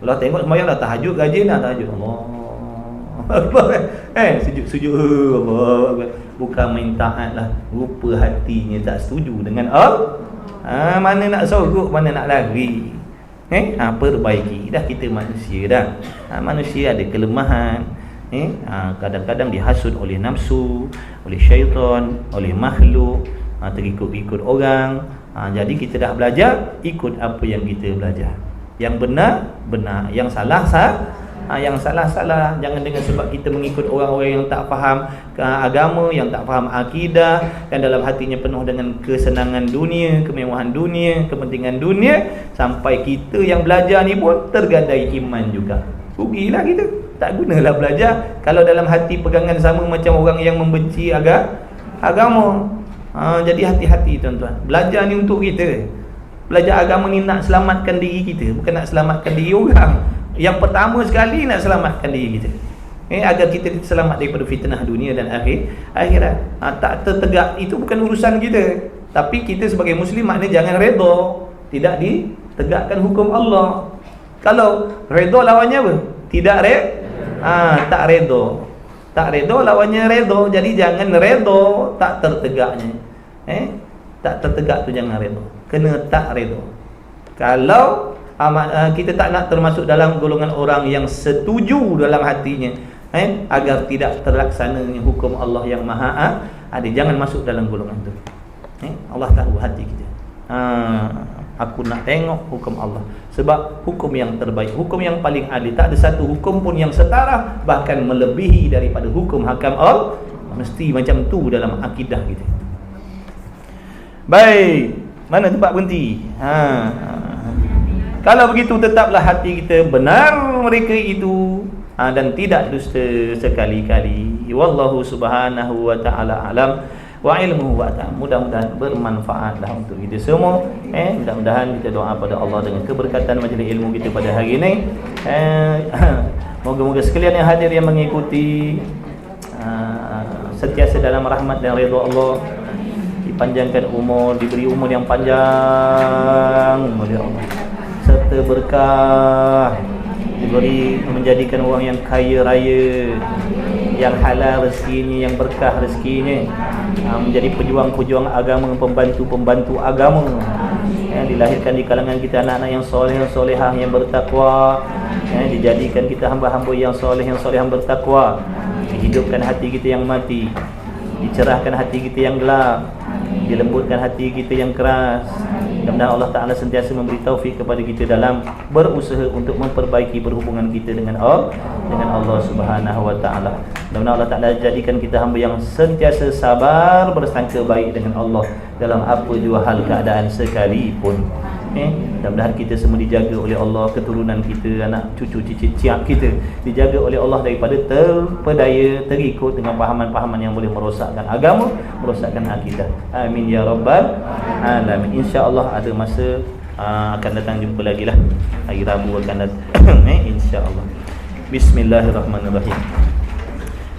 Speaker 2: Allah tengok semayang dah tahajud, rajin dah tahajud. Allah. Sujud Allah. Bukan main taat lah. Rupa hatinya tak setuju dengan Allah. Mana nak sorok, mana nak lari. Perbaiki. Dah kita manusia dah. Manusia ada kelemahan. Kadang-kadang dihasut oleh nafsu, oleh syaitan, oleh makhluk, terikut-ikut orang. Jadi kita dah belajar, ikut apa yang kita belajar. Yang benar, benar. Yang salah, yang salah. Jangan dengan sebab kita mengikut orang-orang yang tak faham agama, yang tak faham akidah, dan dalam hatinya penuh dengan kesenangan dunia, kemewahan dunia, kepentingan dunia, sampai kita yang belajar ni pun tergadai iman juga. Rugilah kita. Tak gunalah belajar kalau dalam hati pegangan sama macam orang yang membenci agama. Jadi hati-hati tuan-tuan. Belajar ni untuk kita. Belajar agama ni nak selamatkan diri kita, bukan nak selamatkan diri orang. Yang pertama sekali nak selamatkan diri kita, agar kita selamat daripada fitnah dunia dan akhirat. Tak tertegak itu bukan urusan kita. Tapi kita sebagai muslim maknanya jangan redha tidak ditegakkan hukum Allah. Kalau redha lawannya apa? Tidak tak redha. Tak redha lawannya redha. Jadi jangan redha tak tertegaknya. Tak tertegak tu jangan redha. Kena tak redha. Kalau kita tak nak termasuk dalam golongan orang yang setuju dalam hatinya, agar tidak terlaksananya hukum Allah yang maha adil, jangan masuk dalam golongan itu. Allah tahu hati kita. Aku nak tengok hukum Allah, sebab hukum yang terbaik, hukum yang paling adil. Tak ada satu hukum pun yang setara, bahkan melebihi daripada hukum hakam Allah. Mesti macam tu dalam akidah kita. Baik, mana tempat berhenti? Kalau begitu tetaplah hati kita benar mereka itu dan tidak dusta sekali-kali. Wallahu subhanahu wa ta'ala alam wa ilmuhu wa ta'ala. Mudah-mudahan bermanfaatlah untuk kita semua. Mudah-mudahan kita doa pada Allah dengan keberkatan majlis ilmu kita pada hari ini. Moga-moga sekalian yang hadir yang mengikuti sentiasa dalam rahmat dan redha Allah, dipanjangkan umur, diberi umur yang panjang oleh Allah, serta berkah, diberi menjadikan orang yang kaya raya, yang halal rezekinya, yang berkah rezekinya, menjadi pejuang-pejuang agama, pembantu-pembantu agama, dilahirkan di kalangan kita anak-anak yang soleh, yang solehah, yang bertakwa, dijadikan kita hamba-hamba yang soleh, yang solehah, bertakwa, dihidupkan hati kita yang mati, dicerahkan hati kita yang gelap, dilembutkan hati kita yang keras. Mudah-mudahan Allah Ta'ala sentiasa memberi taufik kepada kita dalam berusaha untuk memperbaiki berhubungan kita dengan Allah Subhanahu Wa Ta'ala. Mudah-mudahan Allah Ta'ala jadikan kita hamba yang sentiasa sabar bersangka baik dengan Allah dalam apa jua hal keadaan sekalipun. Mudah-mudahan kita semua dijaga oleh Allah, keturunan kita, anak cucu cicit ciak kita dijaga oleh Allah daripada terpedaya, terikut dengan pahaman-pahaman yang boleh merosakkan agama, merosakkan akidah. Amin ya rabbal alamin. InsyaAllah ada masa akan datang jumpa lagi lah, hari Rabu akan datang insyaAllah. Bismillahirrahmanirrahim.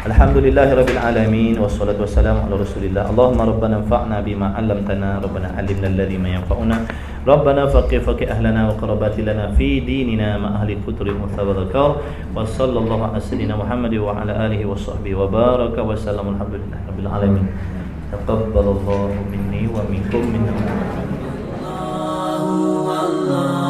Speaker 2: Alhamdulillahirabbil alamin wassalatu wassalamu ala Rasulillah. Allahumma rabbana anfa'na bima 'allamtana, rabbana 'allimna alladhi ma yanfa'una, rabbana faqih ahlana wa qarabati lana fi dinina ma ahli al-futri mutawadzakar. Wa sallallahu ala sayyidina Muhammad wa ala alihi wa sahbihi wa baraka wa sallam. Alhamdulillahirabbil alamin. Taqabbalallahu minni wa minkum minna. Allah